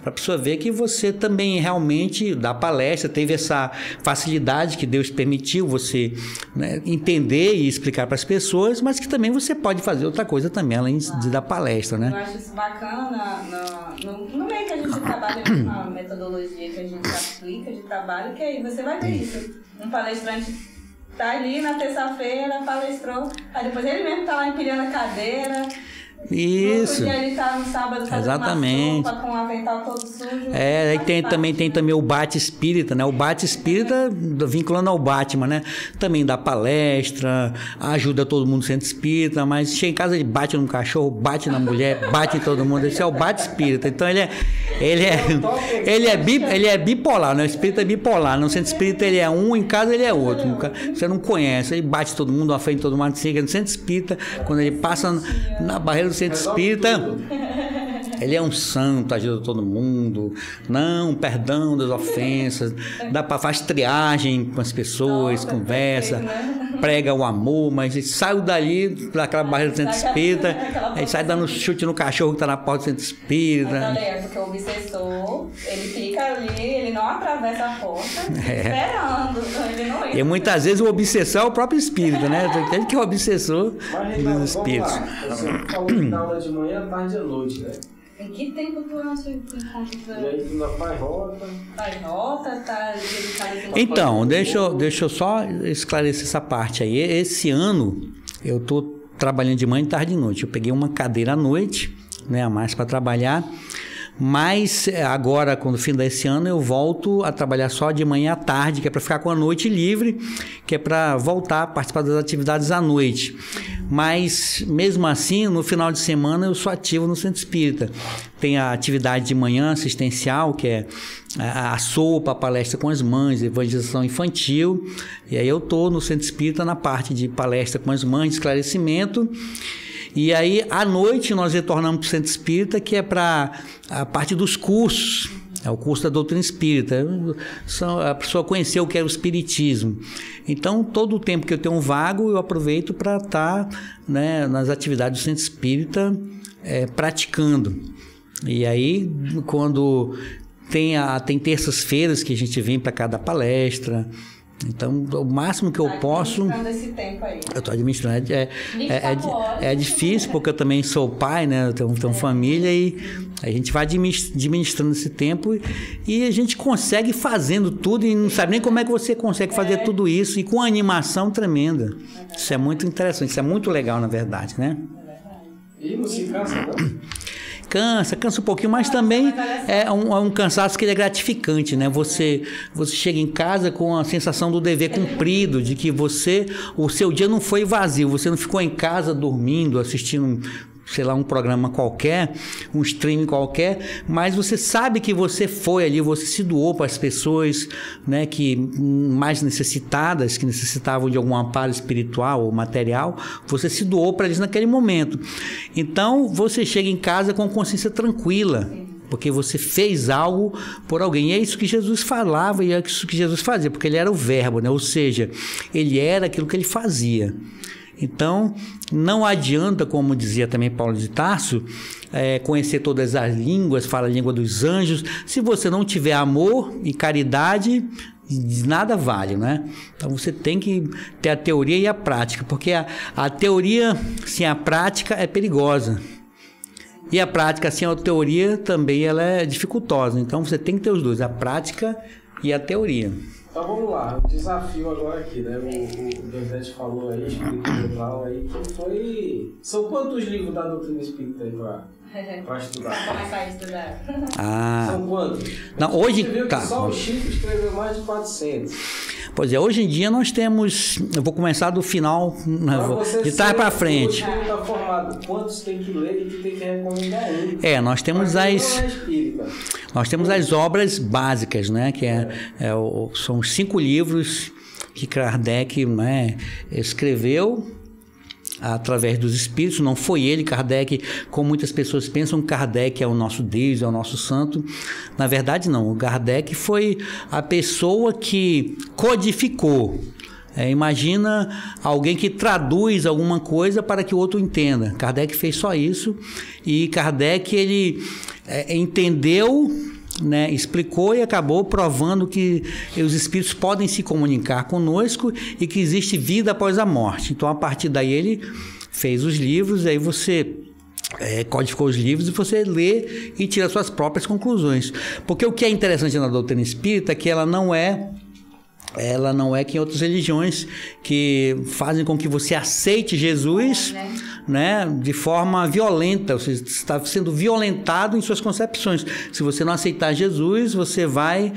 a pessoa ver que você também realmente dá palestra, teve essa facilidade que Deus permitiu você, né, entender e explicar para as pessoas, mas que também você pode fazer outra coisa também, além de dar palestra, né? Eu acho isso bacana no meio que a gente trabalha, na metodologia que a gente aplica de trabalho, que aí você vai ver isso. Um palestrante tá ali na terça-feira, palestrou, aí depois ele mesmo tá lá empilhando a cadeira. Isso. No outro dia ele tá no sábado fazendo exatamente. Uma sopa com o avental todo sujo. Aí tem também o bate espírita, né? O bate espírita, vinculando ao Batman, né? Também dá palestra, ajuda todo mundo no centro espírita, mas chega em casa ele bate no cachorro, bate na mulher, bate em todo mundo. Esse é o bate espírita. Então ele é bipolar, né? O espírita é bipolar. No centro espírita ele é um, em casa ele é outro. Você não conhece, ele bate todo mundo, à frente de todo mundo, chega no centro espírita, quando ele passa na barreira do centro espírita, ele é um santo, ajuda todo mundo, não, perdão das ofensas, faz triagem com as pessoas, conversa, prega o amor, mas ele sai dali daquela barreira do centro espírita, ele sai dando chute no cachorro que está na porta do centro espírita. Porque o obsessor, ele fica ali, ele não atravessa a porta, esperando, ele não entra. E muitas vezes o obsessor é o próprio espírito, né? Ele que é o obsessor dos espíritos. Você falou que dá aula de manhã, tarde e à noite, né? Em que tempo tu acha que encontra? E aí tu ainda faz rota? Faz rota, tá dedicado a... Então, deixa eu só esclarecer essa parte aí. Esse ano eu tô trabalhando de manhã, tarde e noite. Eu peguei uma cadeira à noite, né, a mais para trabalhar. Mas agora, quando fim desse ano, eu volto a trabalhar só de manhã à tarde, que é para ficar com a noite livre, que é para voltar a participar das atividades à noite. Mas, mesmo assim, no final de semana eu sou ativo no Centro Espírita. Tem a atividade de manhã assistencial, que é a sopa, a palestra com as mães, evangelização infantil. E aí eu estou no Centro Espírita na parte de palestra com as mães, de esclarecimento. E aí, à noite, nós retornamos para o Centro Espírita, que é para a parte dos cursos. É o curso da doutrina espírita. A pessoa conheceu o que era o espiritismo. Então, todo o tempo que eu tenho um vago, eu aproveito para estar, né, nas atividades do Centro Espírita, praticando. E aí, quando tem terças-feiras que a gente vem para cada palestra. Então, o máximo que eu posso... Esse tempo aí. Eu estou administrando. É difícil, porque eu também sou pai, né? Eu tenho família e a gente vai administrando esse tempo e a gente consegue fazendo tudo e não sabe nem como é que você consegue fazer tudo isso e com uma animação tremenda. Isso é muito interessante, isso é muito legal, na verdade, né? E não se cansa, não? Cansa um pouquinho, mas também é um cansaço que ele é gratificante, né? Você chega em casa com a sensação do dever cumprido, de que o seu dia não foi vazio, você não ficou em casa dormindo, assistindo, sei lá, um programa qualquer, um streaming qualquer, mas você sabe que você foi ali, você se doou para as pessoas, né, que mais necessitadas, que necessitavam de algum amparo espiritual ou material, você se doou para eles naquele momento. Então, você chega em casa com consciência tranquila, porque você fez algo por alguém. E é isso que Jesus falava e é isso que Jesus fazia, porque ele era o verbo, né? Ou seja, ele era aquilo que ele fazia. Então, não adianta, como dizia também Paulo de Tarso, conhecer todas as línguas, falar a língua dos anjos. Se você não tiver amor e caridade, de nada vale, né? Então, você tem que ter a teoria e a prática, porque a teoria sem a prática é perigosa. E a prática sem a teoria também ela é dificultosa. Então, você tem que ter os dois, a prática e a teoria. Então vamos lá, o desafio agora aqui, né? O Deusete falou aí, espírito global aí, que foi... São quantos livros da doutrina espírita aí para estudar. Para começar a estudar. São quantos? Não, hoje... Você viu que só o Chico escreveu mais de 400. Pois é, hoje em dia nós temos... Eu vou começar do final, de trás para frente. Você está formado, quantos tem que ler e que tem que recomendar um? Nós temos Nós temos as obras básicas, né? Que são os 5 livros que Kardec, né, escreveu através dos espíritos. Não foi ele, Kardec, como muitas pessoas pensam, Kardec é o nosso Deus, é o nosso santo. Na verdade, não. O Kardec foi a pessoa que codificou. Imagina alguém que traduz alguma coisa para que o outro entenda. Kardec fez só isso, e Kardec ele entendeu, né, explicou e acabou provando que os espíritos podem se comunicar conosco e que existe vida após a morte. Então, a partir daí, ele fez os livros, aí você codificou os livros e você lê e tira suas próprias conclusões. Porque o que é interessante na doutrina espírita é que ela não é que em outras religiões que fazem com que você aceite Jesus, né, de forma violenta. Você está sendo violentado em suas concepções. Se você não aceitar Jesus, você vai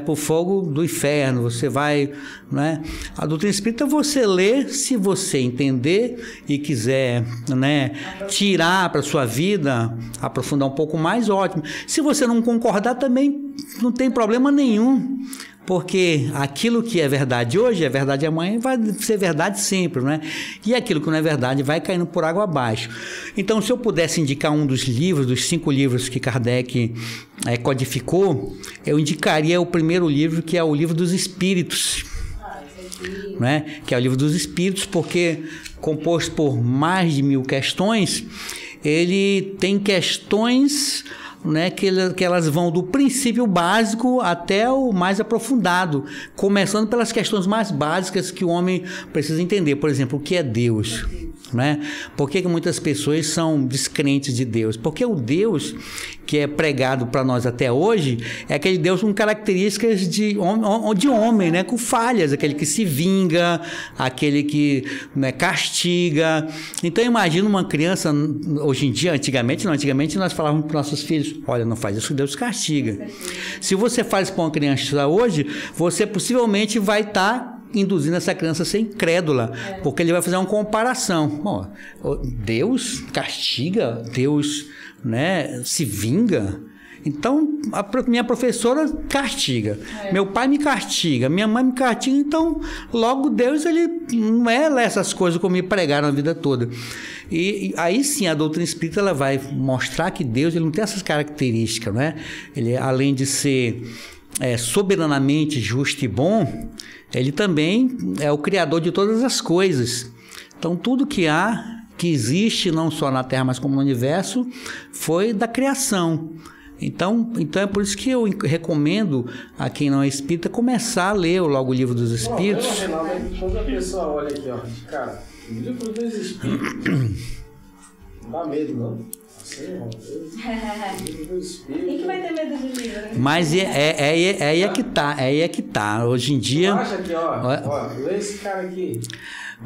para o fogo do inferno, você vai, né? A doutrina espírita você lê, se você entender e quiser, né, tirar para a sua vida, aprofundar um pouco mais, ótimo. Se você não concordar, também não tem problema nenhum. Porque aquilo que é verdade hoje é verdade amanhã e vai ser verdade sempre, né? E aquilo que não é verdade vai caindo por água abaixo. Então, se eu pudesse indicar um dos livros, dos 5 livros que Kardec codificou, eu indicaria o primeiro livro, que é o Livro dos Espíritos. Né? Que é o Livro dos Espíritos, porque composto por mais de 1000 questões, ele tem questões, né, que elas vão do princípio básico até o mais aprofundado, começando pelas questões mais básicas que o homem precisa entender. Por exemplo, o que é Deus? Né? Por que muitas pessoas são descrentes de Deus? Porque o Deus que é pregado para nós até hoje é aquele Deus com características de homem, né? Com falhas, aquele que se vinga, aquele que, né, castiga. Então imagina uma criança, hoje em dia, antigamente nós falávamos para os nossos filhos: olha, não faz isso que Deus castiga. Se você faz para uma criança hoje, você possivelmente vai estar induzindo essa criança a ser incrédula, porque ele vai fazer uma comparação. Bom, Deus castiga, Deus, né, se vinga. Então, minha professora castiga, meu pai me castiga, minha mãe me castiga, então logo Deus, ele não é essas coisas como me pregaram a vida toda. E aí sim a doutrina espírita ela vai mostrar que Deus, ele não tem essas características, né? Ele, além de ser soberanamente justo e bom, ele também é o criador de todas as coisas. Então tudo que existe, não só na Terra, mas como no universo, foi da criação. Então é por isso que eu recomendo a quem não é espírita começar a ler logo o Livro dos Espíritos. Quando a pessoa olha aqui, ó, cara, o Livro dos Espíritos, não dá medo, não. Quem que vai ter medo do livro? Mas aí é que tá. Hoje em dia. Acha que, ó, lê esse cara aqui.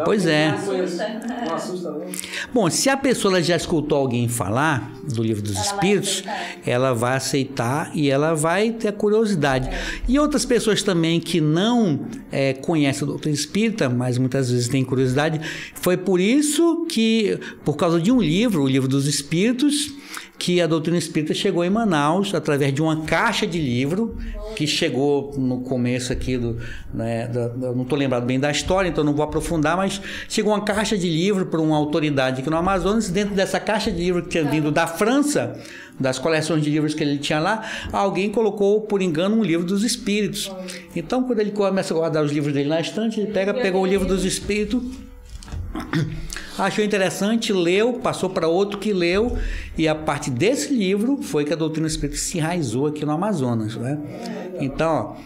Pois é. Não assusta, não. Bom, se a pessoa já escutou alguém falar do Livro dos Espíritos, ela vai aceitar e ela vai ter a curiosidade. E outras pessoas também que não conhecem a doutrina espírita, mas muitas vezes têm curiosidade, foi por isso que, por causa de um livro, o Livro dos Espíritos, que a doutrina espírita chegou em Manaus através de uma caixa de livro que chegou no começo aqui eu não estou lembrado bem da história, então não vou aprofundar, mas chegou uma caixa de livro por uma autoridade aqui no Amazonas. Dentro dessa caixa de livro que tinha vindo da França, das coleções de livros que ele tinha lá, alguém colocou por engano um Livro dos Espíritos. Então quando ele começa a guardar os livros dele na estante, ele pegou o Livro dos Espíritos, achou interessante, leu, passou para outro que leu, e a partir desse livro foi que a doutrina espírita se enraizou aqui no Amazonas, né? Então,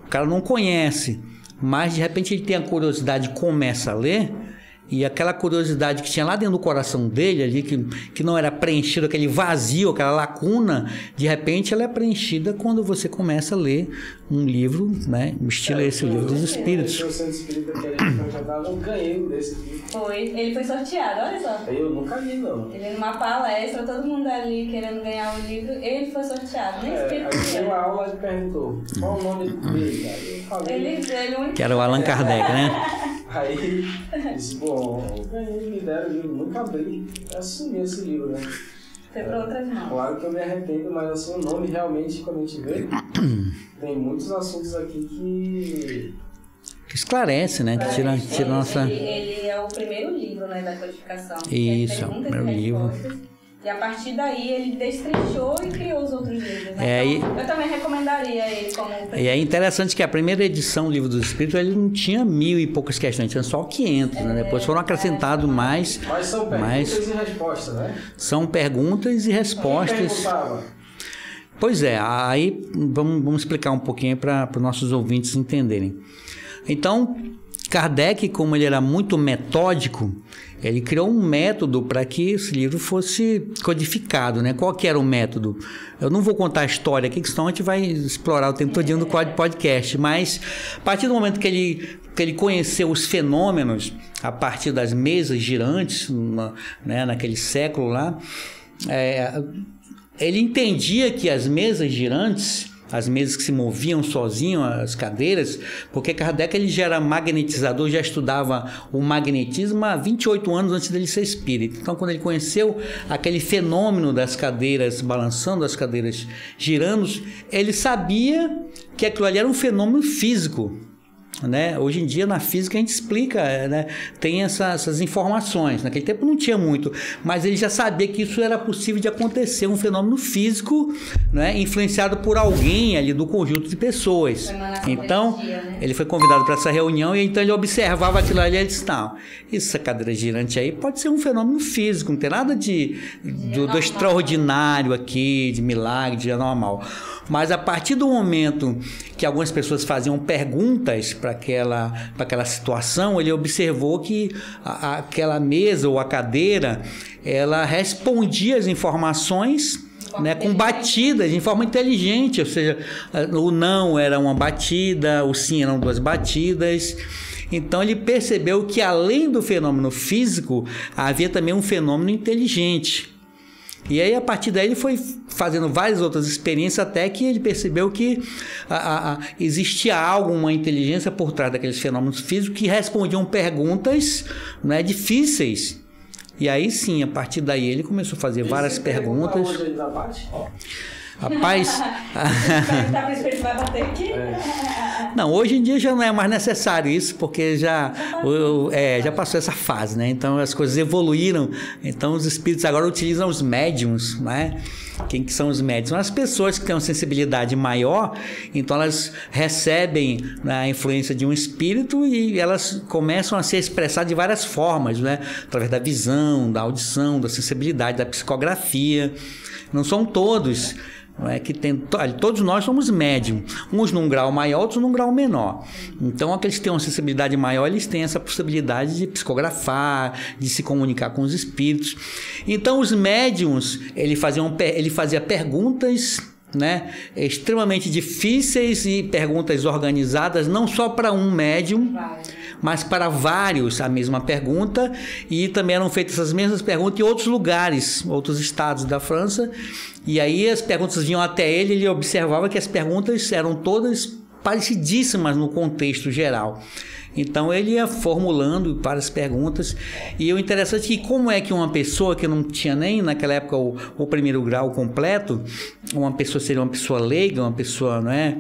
o cara não conhece, mas de repente ele tem a curiosidade e começa a ler, E aquela curiosidade que tinha lá dentro do coração dele, ali, que não era preenchido, aquele vazio, aquela lacuna, de repente ela é preenchida quando você começa a ler um livro, né? Estilo esse, o Livro dos Espíritos. Eu sou espírita que eu já ganhei desse livro. Foi, ele foi sorteado, olha só. Eu nunca li, não. Ele numa palestra, todo mundo ali querendo ganhar o livro, ele foi sorteado, nem espírito. Aí uma aula ele perguntou, qual o nome dele? Aí eu falei... Que era o Allan Kardec, né? Aí disse, bom, eu ganhei, me deram o livro, nunca abri, eu assumi esse livro, né? Foi para outras mãos. Claro que eu me arrependo, mas assim, o nome realmente, quando a gente vê, tem muitos assuntos aqui que esclarece, né? Que tira nossa... Ele é o primeiro livro, né, da codificação. Isso, é o primeiro livro. E a partir daí ele destrinchou e criou os outros livros, né? Então, eu também recomendaria ele como... E é interessante que a primeira edição do Livro dos Espíritos, ele não tinha 1000 e poucas questões, tinha só 500, né? Depois foram acrescentados mais... Mas são perguntas e respostas, né? São perguntas e respostas. Pois é, aí vamos explicar um pouquinho para os nossos ouvintes entenderem. Então, Kardec, como ele era muito metódico, ele criou um método para que esse livro fosse codificado, né? Qual que era o método? Eu não vou contar a história aqui, senão a gente vai explorar o tempo todinho do podcast, mas a partir do momento que ele conheceu os fenômenos, a partir das mesas girantes, né, naquele século lá, ele entendia que as mesas girantes, as mesas que se moviam sozinhas, as cadeiras, porque Kardec ele já era magnetizador, já estudava o magnetismo há 28 anos antes dele ser espírita. Então, quando ele conheceu aquele fenômeno das cadeiras balançando, das cadeiras girando, ele sabia que aquilo ali era um fenômeno físico. Né? Hoje em dia na física a gente explica, né? Tem essas informações. Naquele tempo não tinha muito, mas ele já sabia que isso era possível de acontecer, um fenômeno físico, né? Influenciado por alguém ali do conjunto de pessoas. Então ele foi convidado para essa reunião e então ele observava aquilo ali e ele disse, não, essa cadeira girante aí pode ser um fenômeno físico, não tem nada do extraordinário aqui, de milagre, de anormal. Mas a partir do momento que algumas pessoas faziam perguntas para aquela situação, ele observou que aquela mesa ou a cadeira, ela respondia as informações, né, com batidas, de forma inteligente, ou seja, o não era uma batida, o sim eram 2 batidas. Então ele percebeu que além do fenômeno físico, havia também um fenômeno inteligente. E aí, a partir daí, ele foi fazendo várias outras experiências até que ele percebeu que existia algo, uma inteligência por trás daqueles fenômenos físicos que respondiam perguntas, né, difíceis. E aí sim, a partir daí, ele começou a fazer várias perguntas. Rapaz... Não, hoje em dia já não é mais necessário isso, porque já passou essa fase, né? Então as coisas evoluíram. Então os espíritos agora utilizam os médiums, né? Quem que são os médiums? São as pessoas que têm uma sensibilidade maior, então elas recebem, né, a influência de um espírito e elas começam a se expressar de várias formas, né? Através da visão, da audição, da sensibilidade, da psicografia. Não são todos... Não é que todos nós somos médium, uns num grau maior, outros num grau menor. Então aqueles que têm uma sensibilidade maior, eles têm essa possibilidade de psicografar, de se comunicar com os espíritos. Então os médiums, ele fazia perguntas, né, extremamente difíceis e perguntas organizadas, não só para um médium, mas para vários a mesma pergunta, e também eram feitas essas mesmas perguntas em outros lugares, outros estados da França, e aí as perguntas vinham até ele observava que as perguntas eram todas parecidíssimas no contexto geral. Então ele ia formulando várias perguntas, e o interessante é que como é que uma pessoa que não tinha nem naquela época o primeiro grau completo, uma pessoa seria uma pessoa leiga, uma pessoa, não é?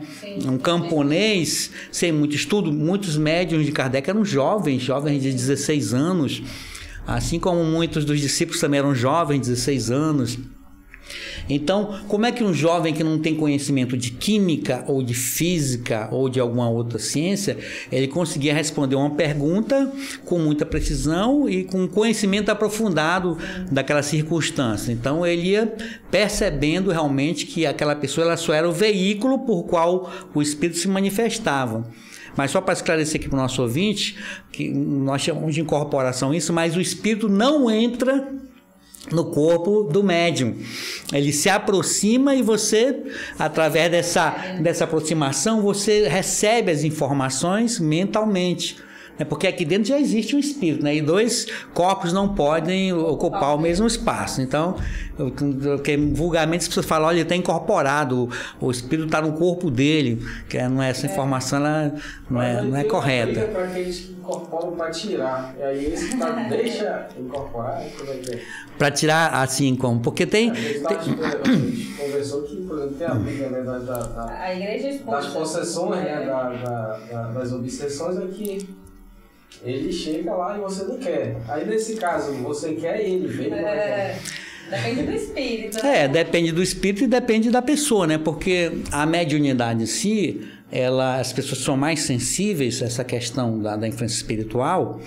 Um camponês, sem muito estudo. Muitos médiuns de Kardec eram jovens de 16 anos, assim como muitos dos discípulos também eram jovens, 16 anos. Então, como é que um jovem que não tem conhecimento de química ou de física ou de alguma outra ciência, ele conseguia responder uma pergunta com muita precisão e com conhecimento aprofundado daquela circunstância? Então, ele ia percebendo realmente que aquela pessoa ela só era o veículo por qual o espírito se manifestava. Mas só para esclarecer aqui para o nosso ouvinte, que nós chamamos de incorporação isso, mas o espírito não entra no corpo do médium. Ele se aproxima e você, através dessa aproximação, você recebe as informações mentalmente. Porque aqui dentro já existe um espírito, né? E 2 corpos não podem ocupar o mesmo espaço. Então, vulgarmente as pessoas falam, olha, ele está incorporado, o espírito está no corpo dele, que não é essa informação, ela não é correta. Para aqueles que incorporam para tirar, e aí esse deixa incorporar, para tirar assim como? Porque tem. A gente conversou que, por exemplo, tem a briga, né, a igreja das possessões, né, das obsessões, é que ele chega lá e você não quer. Aí nesse caso, você quer e ele vem. Depende do espírito. Né? Depende do espírito e depende da pessoa, né? Porque a mediunidade em si, as pessoas são mais sensíveis a essa questão da influência espiritual,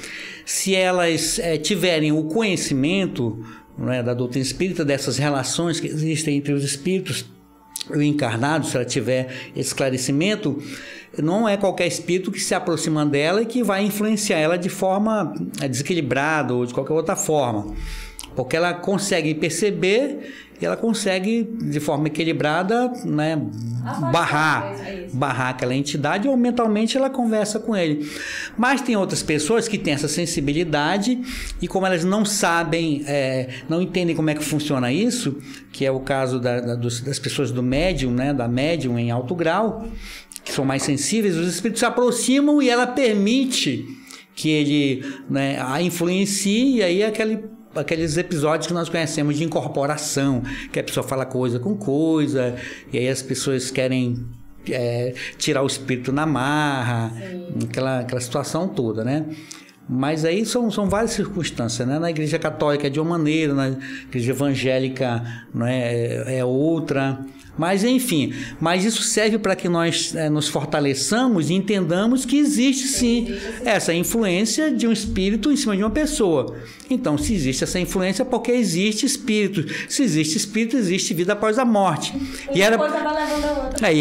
se elas tiverem o conhecimento, né, da doutrina espírita, dessas relações que existem entre os espíritos e o encarnado, se ela tiver esse esclarecimento, não é qualquer espírito que se aproxima dela e que vai influenciar ela de forma desequilibrada ou de qualquer outra forma. Porque ela consegue perceber e ela consegue, de forma equilibrada, né, barrar aquela entidade, ou mentalmente ela conversa com ele. Mas tem outras pessoas que têm essa sensibilidade e como elas não sabem, não entendem como é que funciona isso, que é o caso das pessoas do médium, né, da médium em alto grau, que são mais sensíveis, os espíritos se aproximam e ela permite que ele, né, a influencie, e aí aqueles episódios que nós conhecemos de incorporação, que a pessoa fala coisa com coisa, e aí as pessoas querem tirar o espírito na marra, aquela situação toda, né? Mas aí são várias circunstâncias, né? Na igreja católica é de uma maneira, na igreja evangélica, né, é outra. Mas enfim, isso serve para que nós nos fortaleçamos e entendamos que existe sim essa influência de um espírito em cima de uma pessoa. Então, se existe essa influência, é porque existe espírito. Se existe espírito, existe vida após a morte. E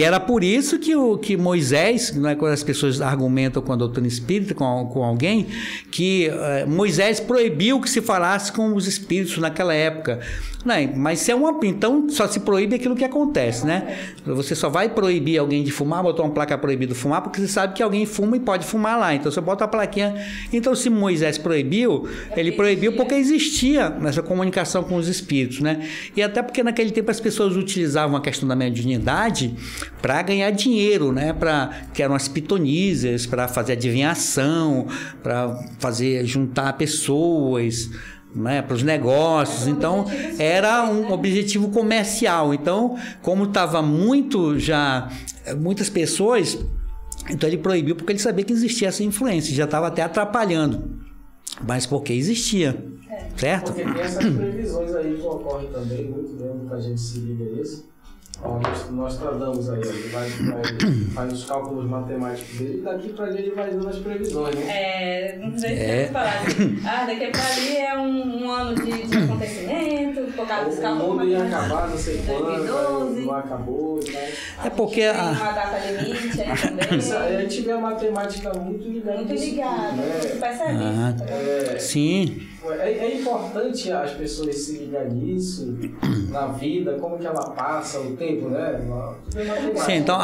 era por isso que Moisés, né, quando as pessoas argumentam com a doutrina espírita, com alguém, que Moisés proibiu que se falasse com os espíritos naquela época. Não, mas então só se proíbe aquilo que acontece, né? Você só vai proibir alguém de fumar, botar uma placa proibido de fumar, porque você sabe que alguém fuma e pode fumar lá. Então você bota a plaquinha. Então, se Moisés proibiu, ele proibiu porque existia essa comunicação com os espíritos, né? E até porque naquele tempo as pessoas utilizavam a questão da mediunidade para ganhar dinheiro, né? Que eram as pitonisas, para fazer adivinhação, para juntar pessoas, né, para os negócios. Então era um objetivo comercial. Então, como estava muitas pessoas, então ele proibiu porque ele sabia que existia essa influência, já estava até atrapalhando, mas porque existia, certo? Porque tem essas previsões aí que ocorrem também, muito bem, que a gente se liga nisso. Nós tratamos aí, ele faz os cálculos matemáticos dele e daqui para ali ele vai dando as previsões, né? Não sei se você falar. Daqui para ali é um ano de acontecimento, por causa dos cálculos. O mundo ia acabar, não sei quando, não acabou e tal. É porque tem uma data limite aí também. A gente vê a matemática muito ligada. Muito ligada, você percebe? Sim. É importante as pessoas se ligarem nisso, na vida, como que ela passa o tempo, né? Sim, então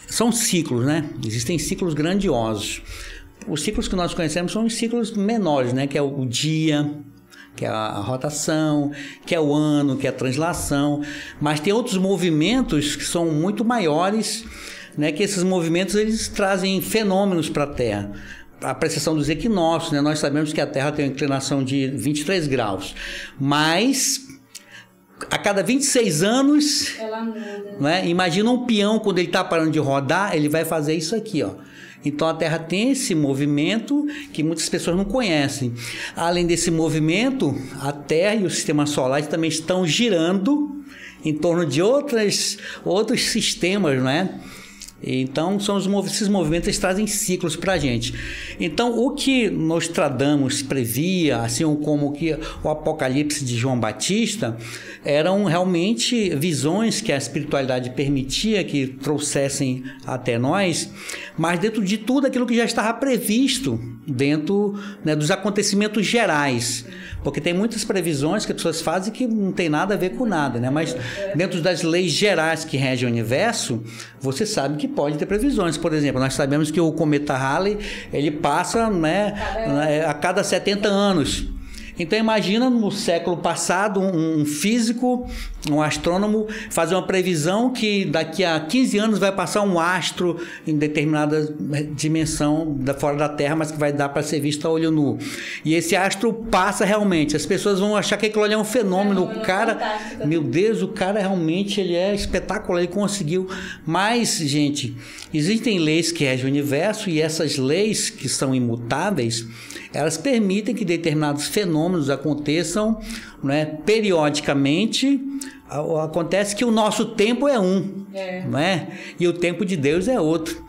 são ciclos, né? Existem ciclos grandiosos. Os ciclos que nós conhecemos são os ciclos menores, né? Que é o dia, que é a rotação, que é o ano, que é a translação. Mas tem outros movimentos que são muito maiores, né? Que esses movimentos eles trazem fenômenos para a Terra. A precessão dos equinócios, né? Nós sabemos que a Terra tem uma inclinação de 23 graus, mas a cada 26 anos, ela muda. Né? Imagina um peão, quando ele está parando de rodar, ele vai fazer isso aqui, ó. Então a Terra tem esse movimento que muitas pessoas não conhecem. Além desse movimento, a Terra e o sistema solar também estão girando em torno de outros sistemas, né? Então, esses movimentos eles trazem ciclos para a gente. Então, o que Nostradamus previa, assim como que o Apocalipse de João Batista, eram realmente visões que a espiritualidade permitia que trouxessem até nós, mas dentro de tudo aquilo que já estava previsto dentro, né, dos acontecimentos gerais. Porque tem muitas previsões que as pessoas fazem que não tem nada a ver com nada, né? Mas dentro das leis gerais que regem o universo, você sabe que pode ter previsões. Por exemplo, nós sabemos que o cometa Halley, ele passa, né, a cada 70 anos. Então imagina no século passado um físico, um astrônomo, fazer uma previsão que daqui a 15 anos vai passar um astro em determinada dimensão fora da Terra, mas que vai dar para ser visto a olho nu. E esse astro passa realmente. As pessoas vão achar que aquilo ali é um fenômeno. O cara, fantástico. Meu Deus, o cara realmente ele é espetacular, ele conseguiu. Mas, gente, existem leis que regem o universo e essas leis que são imutáveis, elas permitem que determinados fenômenos aconteçam, né, periodicamente. Acontece que o nosso tempo é um, né? E o tempo de Deus é outro.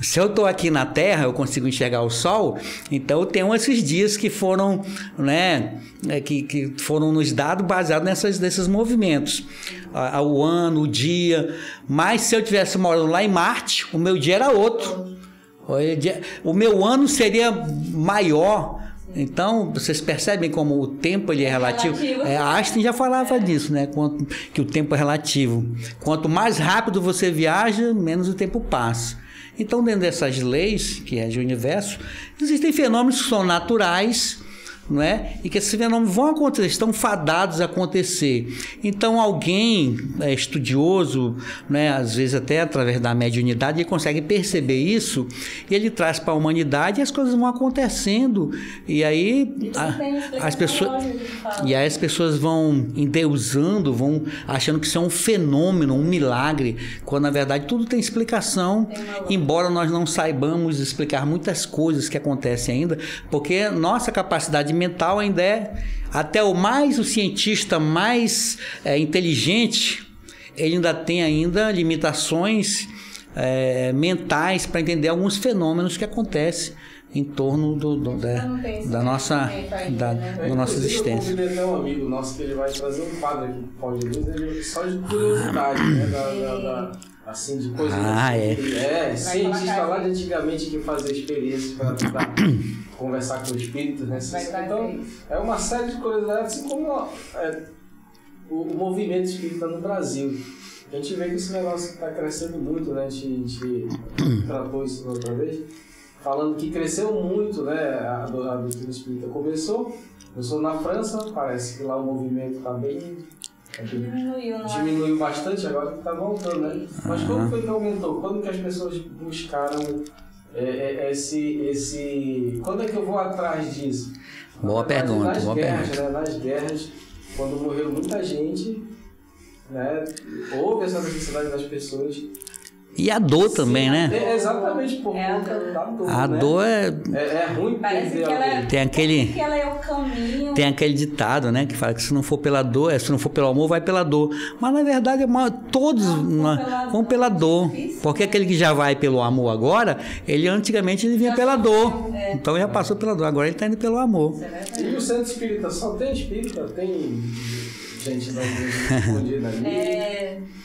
Se eu estou aqui na Terra, eu consigo enxergar o Sol, então eu tenho esses dias que foram, né, que foram nos dados baseados nesses movimentos. O ano, o dia. Mas se eu estivesse morando lá em Marte, o meu dia era outro. O meu ano seria maior. Então, vocês percebem como o tempo ele é relativo. Einstein já falava disso, né? Que o tempo é relativo. Quanto mais rápido você viaja, menos o tempo passa. Então, dentro dessas leis que regem o universo, existem fenômenos que são naturais, não é? E que esses fenômenos vão acontecer, estão fadados a acontecer. Então alguém estudioso, né, às vezes até através da mediunidade, ele consegue perceber isso e ele traz para a humanidade e as coisas vão acontecendo. E aí as pessoas vão endeusando, vão achando que isso é um fenômeno, um milagre, quando na verdade tudo tem explicação, embora nós não saibamos explicar muitas coisas que acontecem ainda, porque nossa capacidade mental ainda até o cientista mais inteligente, ele ainda tem limitações mentais para entender alguns fenômenos que acontecem em torno da nossa existência. Eu convidei até um amigo nosso que ele vai trazer um quadro aqui pro Pão de Luz, ele só de curiosidade, né, assim, de coisas cientista lá de antigamente que fazia experiências para tentar conversar com espíritos, né? Então, é uma série de curiosidades, assim como o movimento espírita no Brasil. A gente vê que esse negócio está crescendo muito, né? A gente tratou isso outra vez, falando que cresceu muito, né? A doutrina espírita começou na França, parece que lá o movimento está bem... Diminuiu bastante, agora está voltando, né? Mas como foi que aumentou? Quando que as pessoas buscaram quando é que eu vou atrás disso? Boa pergunta. Né? Nas guerras, quando morreu muita gente, né? Houve essa necessidade das pessoas. E a dor também, né? Exatamente, por conta da dor. A dor é ruim. Parece que ela é o caminho. Tem aquele ditado, né? Que fala que se não for pela dor, se não for pelo amor, vai pela dor. Mas na verdade, todos vão pela dor. Porque aquele que já vai pelo amor agora, ele antigamente ele vinha pela dor. Então já passou pela dor, agora ele está indo pelo amor. E o centro espírita só tem espírita? Tem gente da igreja escondida ali?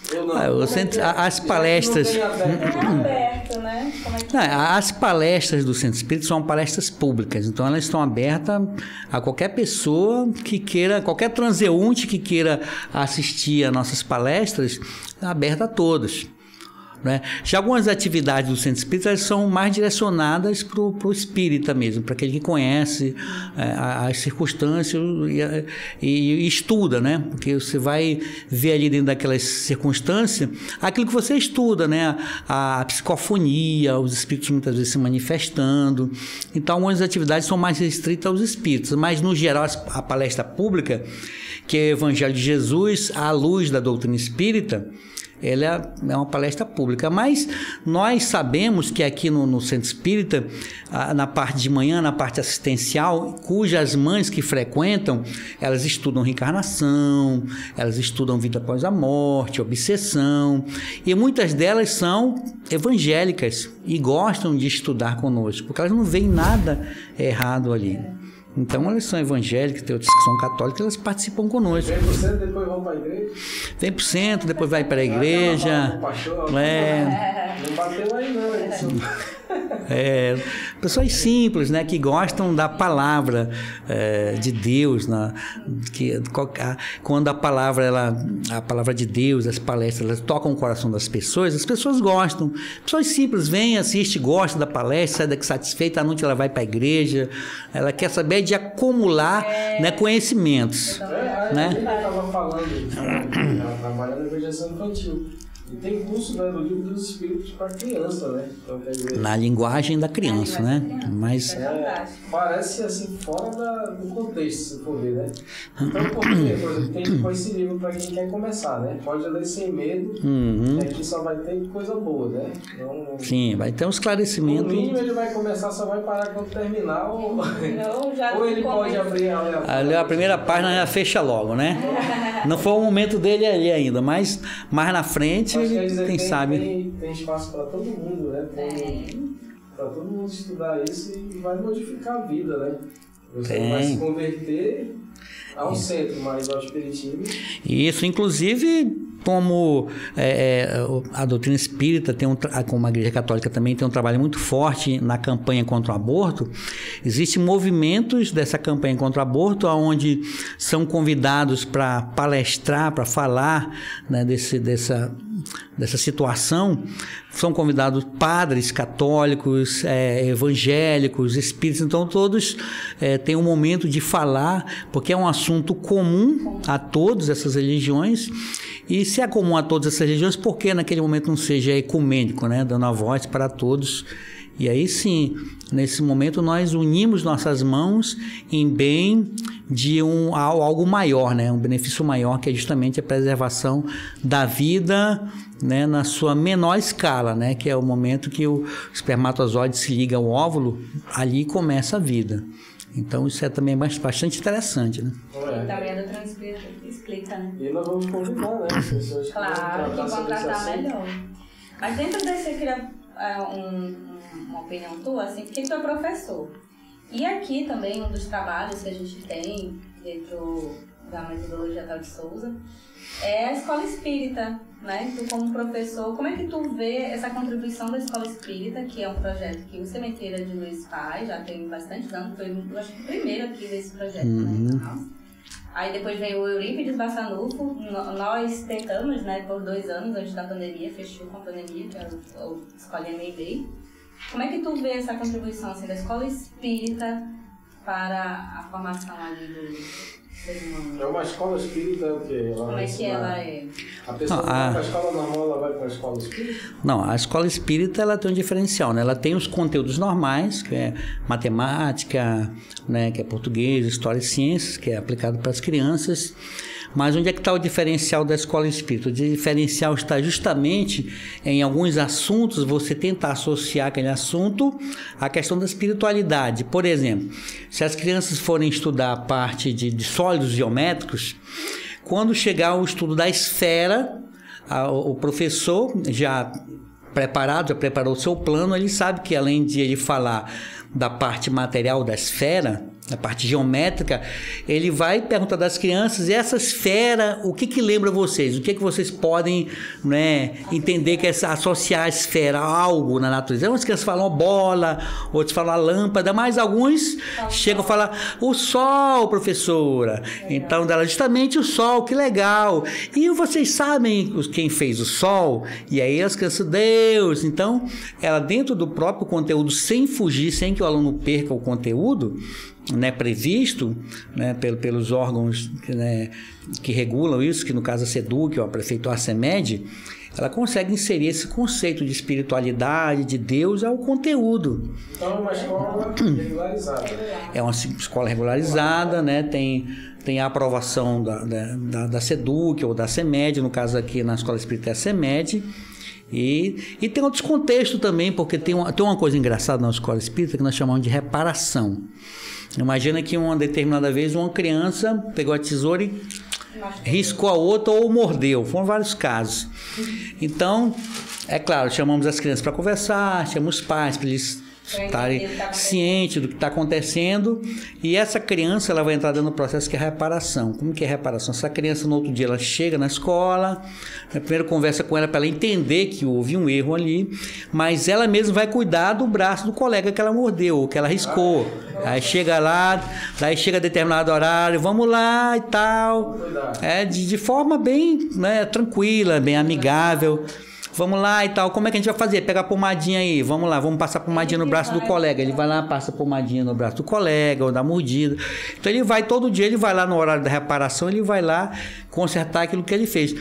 As palestras. Aberto, né? As palestras do Centro Espírita são palestras públicas, então elas estão abertas a qualquer pessoa que queira, qualquer transeunte que queira assistir a nossas palestras, aberta a todos. Né? Já algumas atividades do Centro Espírita são mais direcionadas para o espírita mesmo, para aquele que conhece as circunstâncias e estuda, né? Porque você vai ver ali dentro daquelas circunstâncias aquilo que você estuda, né? A psicofonia, os espíritos muitas vezes se manifestando. Então, algumas atividades são mais restritas aos espíritos, mas no geral a palestra pública, que é o Evangelho de Jesus à luz da doutrina espírita, ela é uma palestra pública, mas nós sabemos que aqui no Centro Espírita, na parte de manhã, na parte assistencial, cujas mães que frequentam, elas estudam reencarnação, elas estudam vida após a morte, obsessão, e muitas delas são evangélicas e gostam de estudar conosco, porque elas não veem nada errado ali. Então, elas são evangélicas, tem outras que são católicas, elas participam conosco. Vem por cento, depois vão para a igreja? Vem por cento, depois vai para a igreja. Não bateu aí, não. Isso. Pessoas simples, né, que gostam da palavra de Deus, quando a palavra de Deus, as palestras, elas tocam o coração das pessoas, as pessoas gostam. Pessoas simples vêm, assistem, gostam da palestra, sai daqui satisfeita, à noite ela vai para a igreja, ela quer saber de acumular né, conhecimentos. Né? Eu estava falando, ela trabalha na educação infantil. E tem curso, né, do Livro dos Espíritos para criança, né? Então, quer dizer, na linguagem da criança, né? Mas parece assim, fora do contexto, se for ver, né? Então, por exemplo, tem que pôr esse livro para quem quer começar, né? Pode ler sem medo, que aqui só vai ter coisa boa, né? Então, sim, vai ter um esclarecimento. No mínimo ele vai começar, só vai parar quando terminar, ou ele pode abrir a primeira página já fecha logo, né? Não foi o momento dele ali ainda, mas mais na frente, quem sabe. Tem espaço para todo mundo, né? Para todo mundo estudar isso e vai modificar a vida, né? Você vai se converter ao centro, mas ao espiritismo. Isso, inclusive, como a doutrina espírita, como a Igreja Católica também tem um trabalho muito forte na campanha contra o aborto, existem movimentos dessa campanha contra o aborto, onde são convidados para palestrar, para falar, né, dessa situação. São convidados padres católicos, evangélicos, espíritas, então todos têm um momento de falar, porque é um assunto comum a todas essas religiões. E se é comum a todas essas religiões, por que naquele momento não seja ecumênico, né? Dando a voz para todos? E aí sim, nesse momento nós unimos nossas mãos em bem de algo maior, né? Um benefício maior, que é justamente a preservação da vida, né? Na sua menor escala, né? Que é o momento que o espermatozoide se liga ao óvulo, ali começa a vida. Então isso é também bastante interessante, né? E também a doutrina espírita explica, né? E nós vamos convidar, né? As pessoas claro, que vão tratar melhor. Mas dentro desse, eu queria uma opinião tua, assim, porque tu é professor. E aqui também, um dos trabalhos que a gente tem dentro da metodologia Tal de Souza é a escola espírita, né? Tu como professor, como é que tu vê essa contribuição da escola espírita, que é um projeto que o Sementeira de Luiz faz, já tem bastante anos, foi, eu acho que o primeiro aqui desse projeto, né? Aí depois veio o Eurípides Bassanufo, nós tentamos, né, por 2 anos antes da pandemia, fechou com a pandemia, que era a escolinha Mayday. Como é que tu vê essa contribuição assim, da escola espírita para a formação ali do ser humano? É uma escola espírita, é o quê? Como é que ela é? A pessoa vai para a escola normal, ela vai para a escola espírita? Não, a escola espírita ela tem um diferencial, né? Ela tem os conteúdos normais, que é matemática, né? Que é português, história e ciências, que é aplicado para as crianças. Mas onde é que está o diferencial da escola espírita? O diferencial está justamente em alguns assuntos, você tentar associar aquele assunto à questão da espiritualidade. Por exemplo, se as crianças forem estudar a parte de sólidos geométricos, quando chegar o estudo da esfera, o professor já preparou o seu plano, ele sabe que além de ele falar da parte material da esfera, na parte geométrica, ele vai perguntar das crianças, e essa esfera, o que lembra vocês? O que vocês podem, né, entender que é associar a esfera a algo na natureza? Algumas crianças falam bola, outros falam a lâmpada, mas alguns chegam a falar o sol, professora. Então, dela justamente o sol, que legal. E vocês sabem quem fez o sol? E aí as crianças, Deus. Então, ela dentro do próprio conteúdo, sem fugir, sem que o aluno perca o conteúdo, né, previsto, né, pelos órgãos, né, que regulam isso, que no caso a SEDUC, ou a Prefeitura CEMED, ela consegue inserir esse conceito de espiritualidade, de Deus, ao conteúdo. Então é uma escola regularizada. É uma escola regularizada, né, tem tem a aprovação da SEDUC ou da CEMED, no caso aqui na Escola Espírita é a CEMED. E tem outros contextos também, porque tem uma coisa engraçada na Escola Espírita que nós chamamos de reparação. Imagina que uma determinada vez uma criança pegou a tesoura e riscou a outra ou mordeu. Foram vários casos. Então, é claro, chamamos as crianças para conversar, chamamos os pais para eles estarem cientes do que está acontecendo, e essa criança ela vai entrar dentro do processo que é reparação. Como que é reparação? Essa criança no outro dia ela chega na escola, primeiro conversa com ela para ela entender que houve um erro ali, mas ela mesma vai cuidar do braço do colega que ela mordeu, que ela riscou. Aí chega lá, daí chega a determinado horário, vamos lá e tal, de forma bem, né, tranquila, bem amigável. Vamos lá e tal, como é que a gente vai fazer? Pega a pomadinha aí, vamos lá, vamos passar pomadinha no braço do colega. Ele vai lá, passa pomadinha no braço do colega, ou dá mordida. Então ele vai todo dia, ele vai lá no horário da reparação, ele vai lá consertar aquilo que ele fez.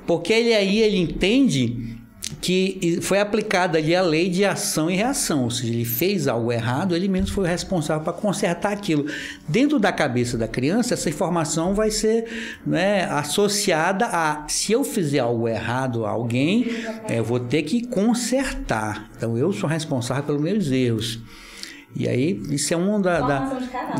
Porque ele entende que foi aplicada ali a lei de ação e reação, ou seja, ele fez algo errado, ele mesmo foi o responsável para consertar aquilo. Dentro da cabeça da criança, essa informação vai ser, né, associada a, se eu fizer algo errado a alguém, eu vou ter que consertar. Então, eu sou responsável pelos meus erros. E aí, isso é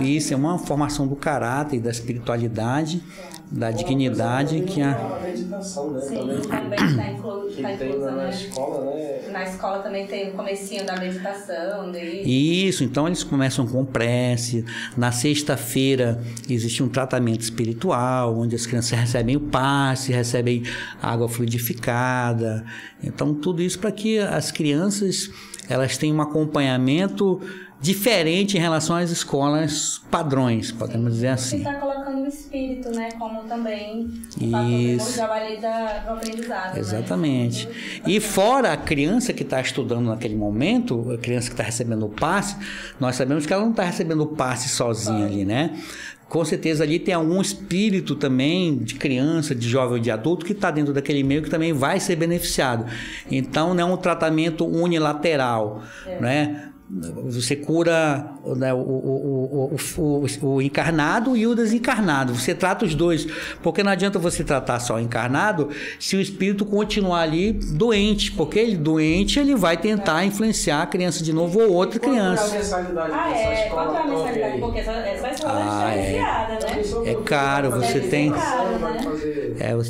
isso é uma formação do caráter e da espiritualidade, da dignidade que a meditação, né? Sim, também está inclusa na escola, né? Na escola também tem o comecinho da meditação. Isso, então eles começam com prece. Na sexta-feira existe um tratamento espiritual, onde as crianças recebem o passe, recebem água fluidificada. Então, tudo isso para que as crianças elas tenham um acompanhamento diferente em relação às escolas padrões, podemos dizer assim. Você está colocando o espírito, né, como também o trabalho do aprendizado. Exatamente. Né? E fora a criança que está estudando naquele momento, a criança que está recebendo o passe, nós sabemos que ela não está recebendo o passe sozinha ali, né? Com certeza ali tem algum espírito também de criança, de jovem ou de adulto que está dentro daquele meio que também vai ser beneficiado. Então não é um tratamento unilateral, né? Você cura, né, o encarnado e o desencarnado. Você trata os dois, porque não adianta você tratar só o encarnado se o espírito continuar ali doente, porque ele doente ele vai tentar influenciar a criança de novo ou outra criança. Quanto é a mensalidade? Porque essa escola é diferenciada, né? É caro, você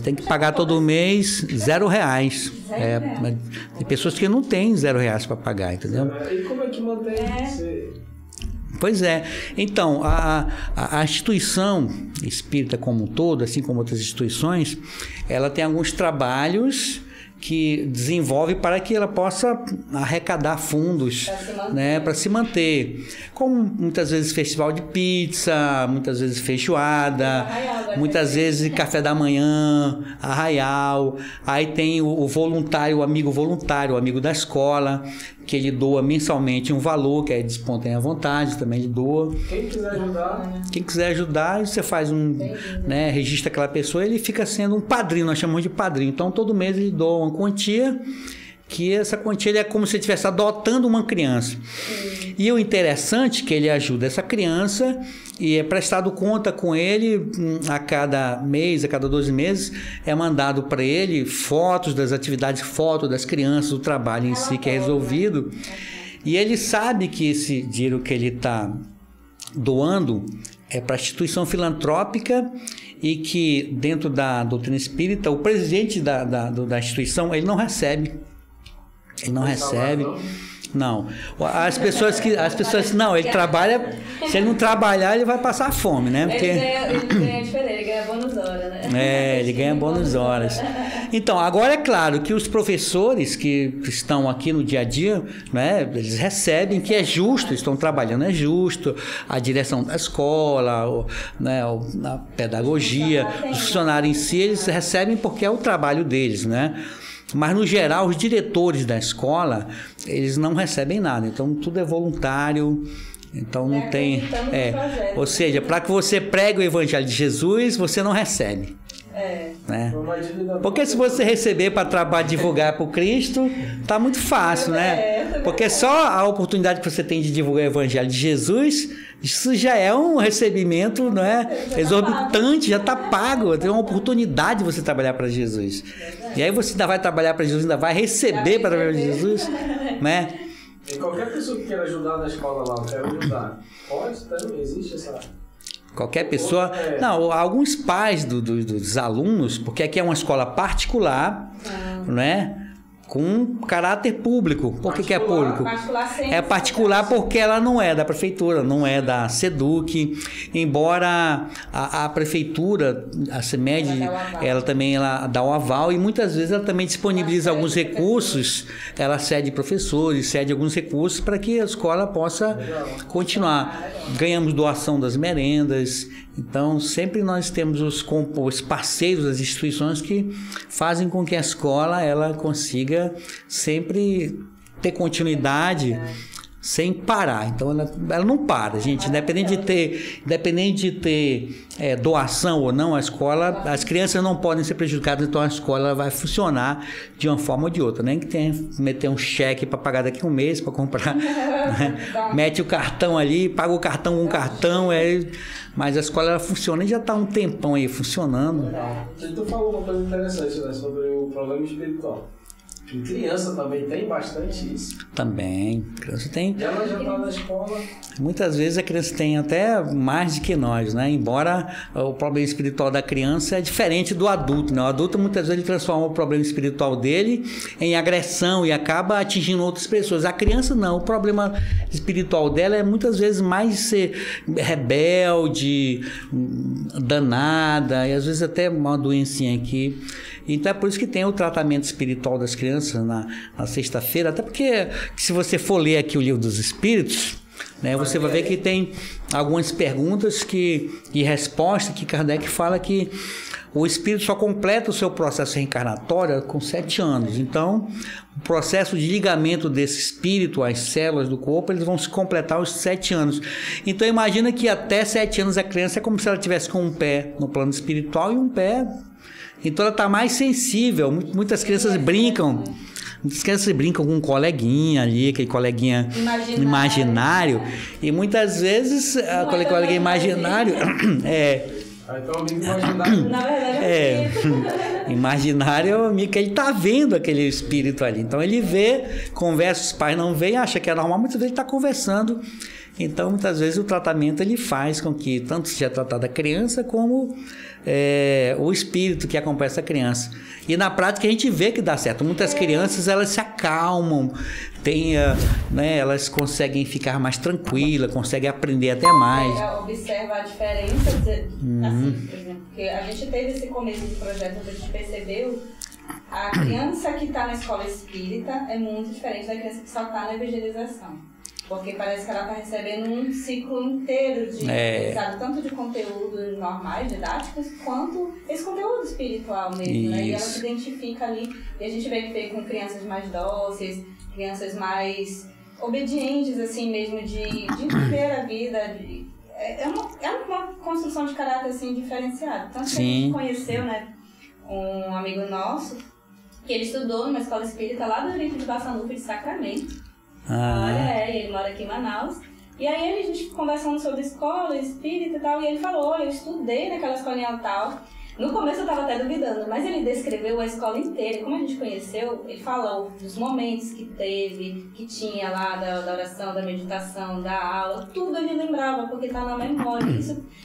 tem que pagar todo mês R$0. Tem pessoas que não têm R$0 para pagar, entendeu? E como é que mantém você? Pois é. Então, a instituição espírita como um todo, assim como outras instituições, ela tem alguns trabalhos que desenvolve para que ela possa arrecadar fundos, né, para se manter. Como muitas vezes festival de pizza, muitas vezes feijoada, muitas vezes café da manhã, arraial. Aí tem o voluntário, o amigo da escola, que ele doa mensalmente um valor, que aí despontem à vontade, também ele doa. Quem quiser ajudar, você faz né, registra aquela pessoa, ele fica sendo um padrinho, nós chamamos de padrinho. Então, todo mês ele doa uma quantia, que essa quantia ele é como se ele estivesse adotando uma criança. E o interessante é que ele ajuda essa criança e é prestado conta com ele a cada mês, a cada 12 meses, é mandado para ele fotos das atividades, fotos das crianças, do trabalho em si que é resolvido. E ele sabe que esse dinheiro que ele está doando é para a instituição filantrópica e que dentro da doutrina espírita, o presidente da instituição, ele não recebe. Ele não recebe. Não. As pessoas não, ele trabalha, se ele não trabalhar, ele vai passar fome, né? Porque... Ele ganha diferente, ele ganha bônus horas, né? Ele ganha bônus horas. Então, agora é claro que os professores que estão aqui no dia a dia, né, eles recebem que é justo, estão trabalhando, é justo, a direção da escola, né, a pedagogia, os funcionários em si, eles recebem porque é o trabalho deles, né? Mas, no geral, os diretores da escola, eles não recebem nada. Então, tudo é voluntário. Então, não tem... Ou seja, para que você pregue o Evangelho de Jesus, você não recebe. Né? Porque se você receber para divulgar para o Cristo, tá muito fácil, né? Porque só a oportunidade que você tem de divulgar o Evangelho de Jesus, isso já é um recebimento, não é? Exorbitante, já está pago. Tem uma oportunidade de você trabalhar para Jesus. E aí você ainda vai trabalhar para Jesus, ainda vai receber para trabalhar para Jesus, né? E qualquer pessoa que queira ajudar na escola lá, quer ajudar, pode, também existe essa... Qualquer pessoa... Não, alguns pais dos alunos, porque aqui é uma escola particular, né? Com caráter público. Por que é público? É particular porque ela não é da prefeitura, não é da SEDUC, embora a prefeitura, a CEMED, ela também dá o aval e muitas vezes ela também disponibiliza alguns recursos, ela cede professores, cede alguns recursos para que a escola possa continuar. Ganhamos doação das merendas, então sempre nós temos os parceiros das instituições que fazem com que a escola ela consiga sempre ter continuidade sem parar. Então ela não para, gente. Independente de ter doação ou não, a escola, as crianças não podem ser prejudicadas, então a escola ela vai funcionar de uma forma ou de outra. Nem que tenha que meter um cheque para pagar daqui a um mês para comprar, né? Mete o cartão ali, paga o cartão com cartão, mas a escola ela funciona e já está um tempão aí funcionando. Tu falou uma coisa interessante, né, sobre o problema espiritual. Em criança também tem bastante isso. Também. Criança tem. E ela já está na escola. Muitas vezes a criança tem até mais do que nós, né? Embora o problema espiritual da criança é diferente do adulto, né? O adulto muitas vezes ele transforma o problema espiritual dele em agressão e acaba atingindo outras pessoas. A criança não. O problema espiritual dela é muitas vezes mais ser rebelde, danada e às vezes até uma doencinha aqui. Então é por isso que tem o tratamento espiritual das crianças na sexta-feira, até porque se você for ler aqui o Livro dos Espíritos, né, você vai ver que tem algumas perguntas e respostas que Kardec fala que o espírito só completa o seu processo reencarnatório com 7 anos. Então, o processo de ligamento desse espírito às células do corpo, eles vão se completar aos 7 anos. Então, imagina que até 7 anos a criança é como se ela tivesse com um pé no plano espiritual e um pé... Então ela está mais sensível. Muitas crianças brincam. Muitas crianças brincam com um coleguinha ali, aquele coleguinha imaginário. E muitas vezes aquele coleguinha imaginário então, amigo imaginário. Na verdade, imaginário é o amigo que ele está vendo aquele espírito ali. Então ele vê, conversa, os pais não veem, acha que é normal, muitas vezes ele está conversando. Então muitas vezes o tratamento ele faz com que tanto seja tratada a criança como o espírito que acompanha essa criança. E na prática a gente vê que dá certo. Muitas crianças elas se acalmam, elas conseguem ficar mais tranquilas, conseguem aprender até mais. Observa a diferença, assim, por exemplo, porque a gente teve esse começo de projeto onde a gente percebeu a criança que está na escola espírita é muito diferente da criança que só está na evangelização. Porque parece que ela está recebendo um ciclo inteiro de aprendizado, tanto de conteúdos normais, didáticos, quanto esse conteúdo espiritual mesmo, né? E ela se identifica ali, e a gente vê que veio com crianças mais dóceis, crianças mais obedientes, assim mesmo, de viver a vida. É uma construção de caráter, assim, diferenciado. Tanto que a gente conheceu, né, um amigo nosso, que ele estudou numa escola espírita lá do Direito de Bassanufo de Sacramento. Ele mora aqui em Manaus. E aí a gente conversando sobre escola, espírita e tal, e ele falou, eu estudei naquela escolinha tal. No começo eu estava até duvidando, mas ele descreveu a escola inteira. E como a gente conheceu, ele falou dos momentos que teve, que tinha lá da oração, da meditação, da aula, tudo ele lembrava, porque está na memória.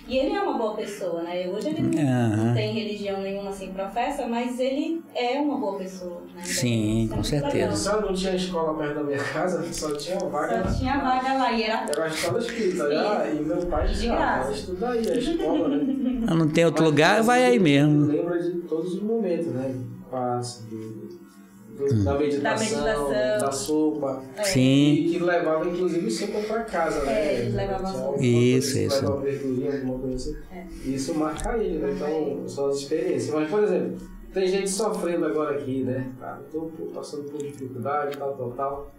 E ele é uma boa pessoa, né? Hoje ele não tem religião nenhuma, assim, professa, mas ele é uma boa pessoa, né? Sim, com certeza. Só não tinha escola perto da minha casa, só tinha vaga. Só tinha vaga lá, e era a escola espírita, e meu pai já estuda aí, a escola, né? Não tem outro lugar, vai aí mesmo. Lembra de todos os momentos, né? Da meditação, da sopa. Sim. E que levava, inclusive, sopa para casa, né? Eles levavam sopa. Isso. Levava verdurinha, alguma coisa assim. Isso marca ele, né? Então, são as experiências. Mas, por exemplo, tem gente sofrendo agora aqui, né? Estou passando por dificuldade, tal.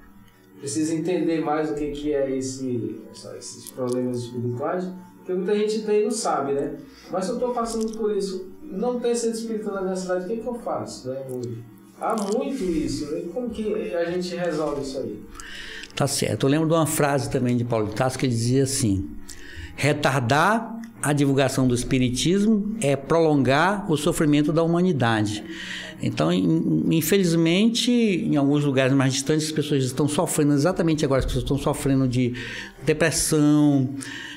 precisa entender mais o que é esses problemas espirituais, porque muita gente tem e não sabe, né? Mas se eu estou passando por isso, não tem centro espírita na minha cidade, o que eu faço, né, hoje? Há muito isso, né? Como que a gente resolve isso aí? Tá certo. Eu lembro de uma frase também de Paulo de Tarso que dizia assim: retardar a divulgação do espiritismo é prolongar o sofrimento da humanidade. Então, infelizmente, em alguns lugares mais distantes, as pessoas estão sofrendo, exatamente agora, as pessoas estão sofrendo de depressão,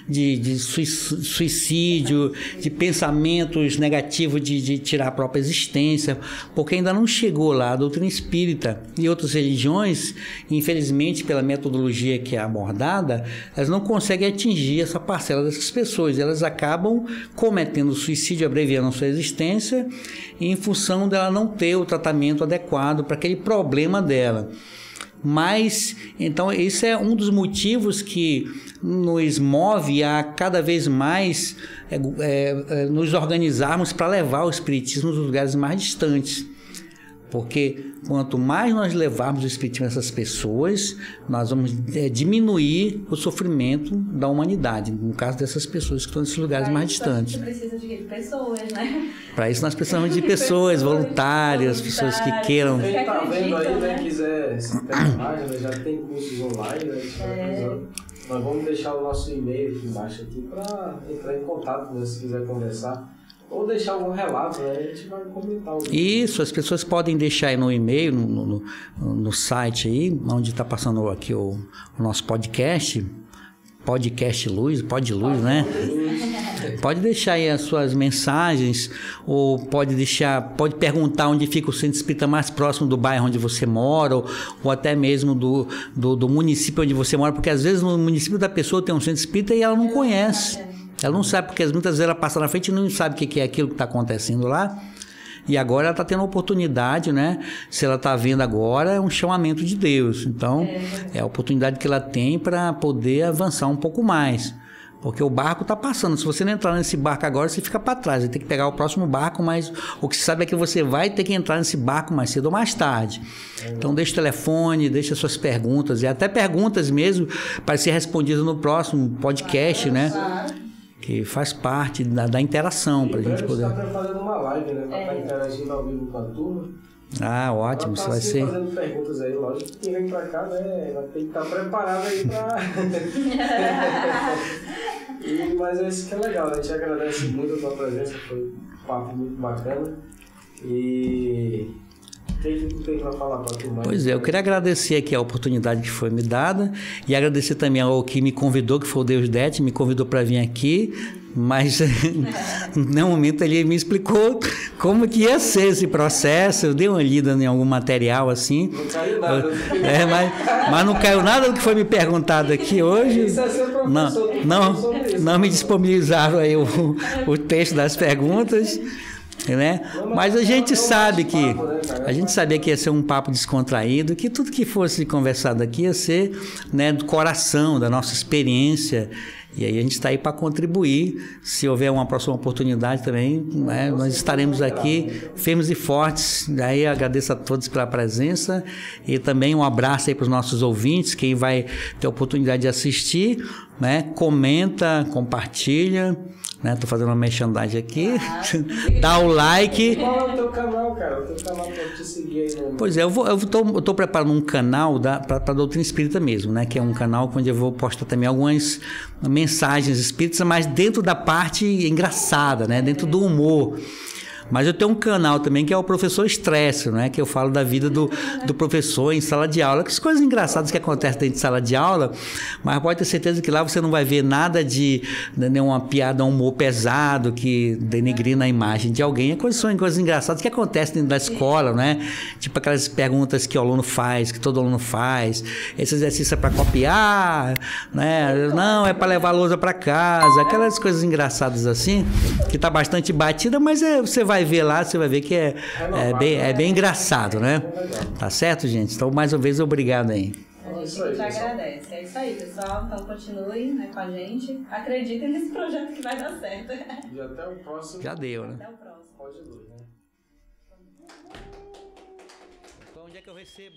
de suicídio, de pensamentos negativos de tirar a própria existência, porque ainda não chegou lá a doutrina espírita. E outras religiões, infelizmente, pela metodologia que é abordada, elas não conseguem atingir essa parcela dessas pessoas. Elas acabam cometendo suicídio, abreviando a sua existência, em função dela não ter o tratamento adequado para aquele problema dela. Mas, então, esse é um dos motivos que nos move a cada vez mais nos organizarmos para levar o espiritismo aos lugares mais distantes. Porque quanto mais nós levarmos o espiritismo a essas pessoas, nós vamos diminuir o sofrimento da humanidade, no caso dessas pessoas que estão nesses lugares mais distantes. Para isso, a gente precisa de pessoas, né? Para isso nós precisamos de pessoas voluntárias, pessoas que queiram. Quem está vendo aí, né, quiser se interessar mais, né, já tem cursos online, né, nós vamos deixar o nosso e-mail aqui embaixo para entrar em contato, né, se quiser conversar. Ou deixar algum relato, né? A gente vai comentar. Isso, as pessoas podem deixar aí no e-mail, no site aí, onde está passando aqui o nosso podcast Luz, né? Pode deixar aí as suas mensagens, ou pode perguntar onde fica o centro espírita mais próximo do bairro onde você mora, ou até mesmo do município onde você mora, porque às vezes no município da pessoa tem um centro espírita e ela não conhece. Ela não sabe, porque muitas vezes ela passa na frente e não sabe o que é aquilo que está acontecendo lá. E agora ela está tendo a oportunidade, né? Se ela está vendo agora, é um chamamento de Deus. Então, é a oportunidade que ela tem para poder avançar um pouco mais. Porque o barco está passando. Se você não entrar nesse barco agora, você fica para trás. Você tem que pegar o próximo barco, mas o que se sabe é que você vai ter que entrar nesse barco mais cedo ou mais tarde. Então, deixa o telefone, deixa suas perguntas, e até perguntas mesmo para ser respondidas no próximo podcast, né? Que faz parte da interação para a gente poder. A gente está preparando uma live, né? Para estar interagindo ao vivo com a turma. Ah, ótimo, isso vai ser. Fazendo perguntas aí, lógico que quem vem para cá, né? Vai ter que estar preparado aí para. Mas isso que é legal, né? A gente agradece muito a tua presença, foi um papo muito bacana. E. O que tu tem para falar para a turma? Pois é, eu queria agradecer aqui a oportunidade que foi me dada e agradecer também ao que me convidou, que foi o Deus Det, me convidou para vir aqui, mas no momento ele me explicou como que ia ser esse processo. Eu dei uma lida em algum material assim. Não caiu nada. Mas não caiu nada do que foi me perguntado aqui hoje. Isso é ser professor. Não me disponibilizaram aí o texto das perguntas. Né? Mas a gente sabe que a gente sabia que ia ser um papo descontraído, que tudo que fosse conversado aqui ia ser, né, do coração, da nossa experiência. E aí a gente está aí para contribuir. Se houver uma próxima oportunidade também, né, nós estaremos aqui firmes e fortes. Daí agradeço a todos pela presença e também um abraço aí para os nossos ouvintes, quem vai ter a oportunidade de assistir, né, comenta, compartilha. Tô fazendo uma merchandising aqui. Dá o like. Qual é o teu canal, cara? O teu canal para te seguir aí, né? Pois é, eu tô preparando um canal para doutrina espírita mesmo, né? Que é um canal onde eu vou postar também algumas mensagens espíritas, mas dentro da parte engraçada, né? Dentro do humor. Mas eu tenho um canal também que é o Professor Estresse, né? Que eu falo da vida do professor em sala de aula. Que coisas engraçadas que acontecem dentro de sala de aula, mas pode ter certeza que lá você não vai ver nada de nenhuma piada, um humor pesado que denegrindo a imagem de alguém. São coisas engraçadas que acontecem dentro da escola, né? Tipo aquelas perguntas que o aluno faz, que todo aluno faz. Esse exercício é para copiar, né? Não, é para levar a lousa para casa. Aquelas coisas engraçadas assim, que tá bastante batida, mas você vai ver lá, você vai ver que é bem engraçado, né? Tá certo, gente? Então, mais uma vez, obrigado aí. A gente te agradece. É isso aí, pessoal. Então, continuem, né, com a gente. Acreditem nesse projeto que vai dar certo. E até o próximo. Já deu, né? Até o próximo. Pode ir, né? Então, onde é que eu recebo?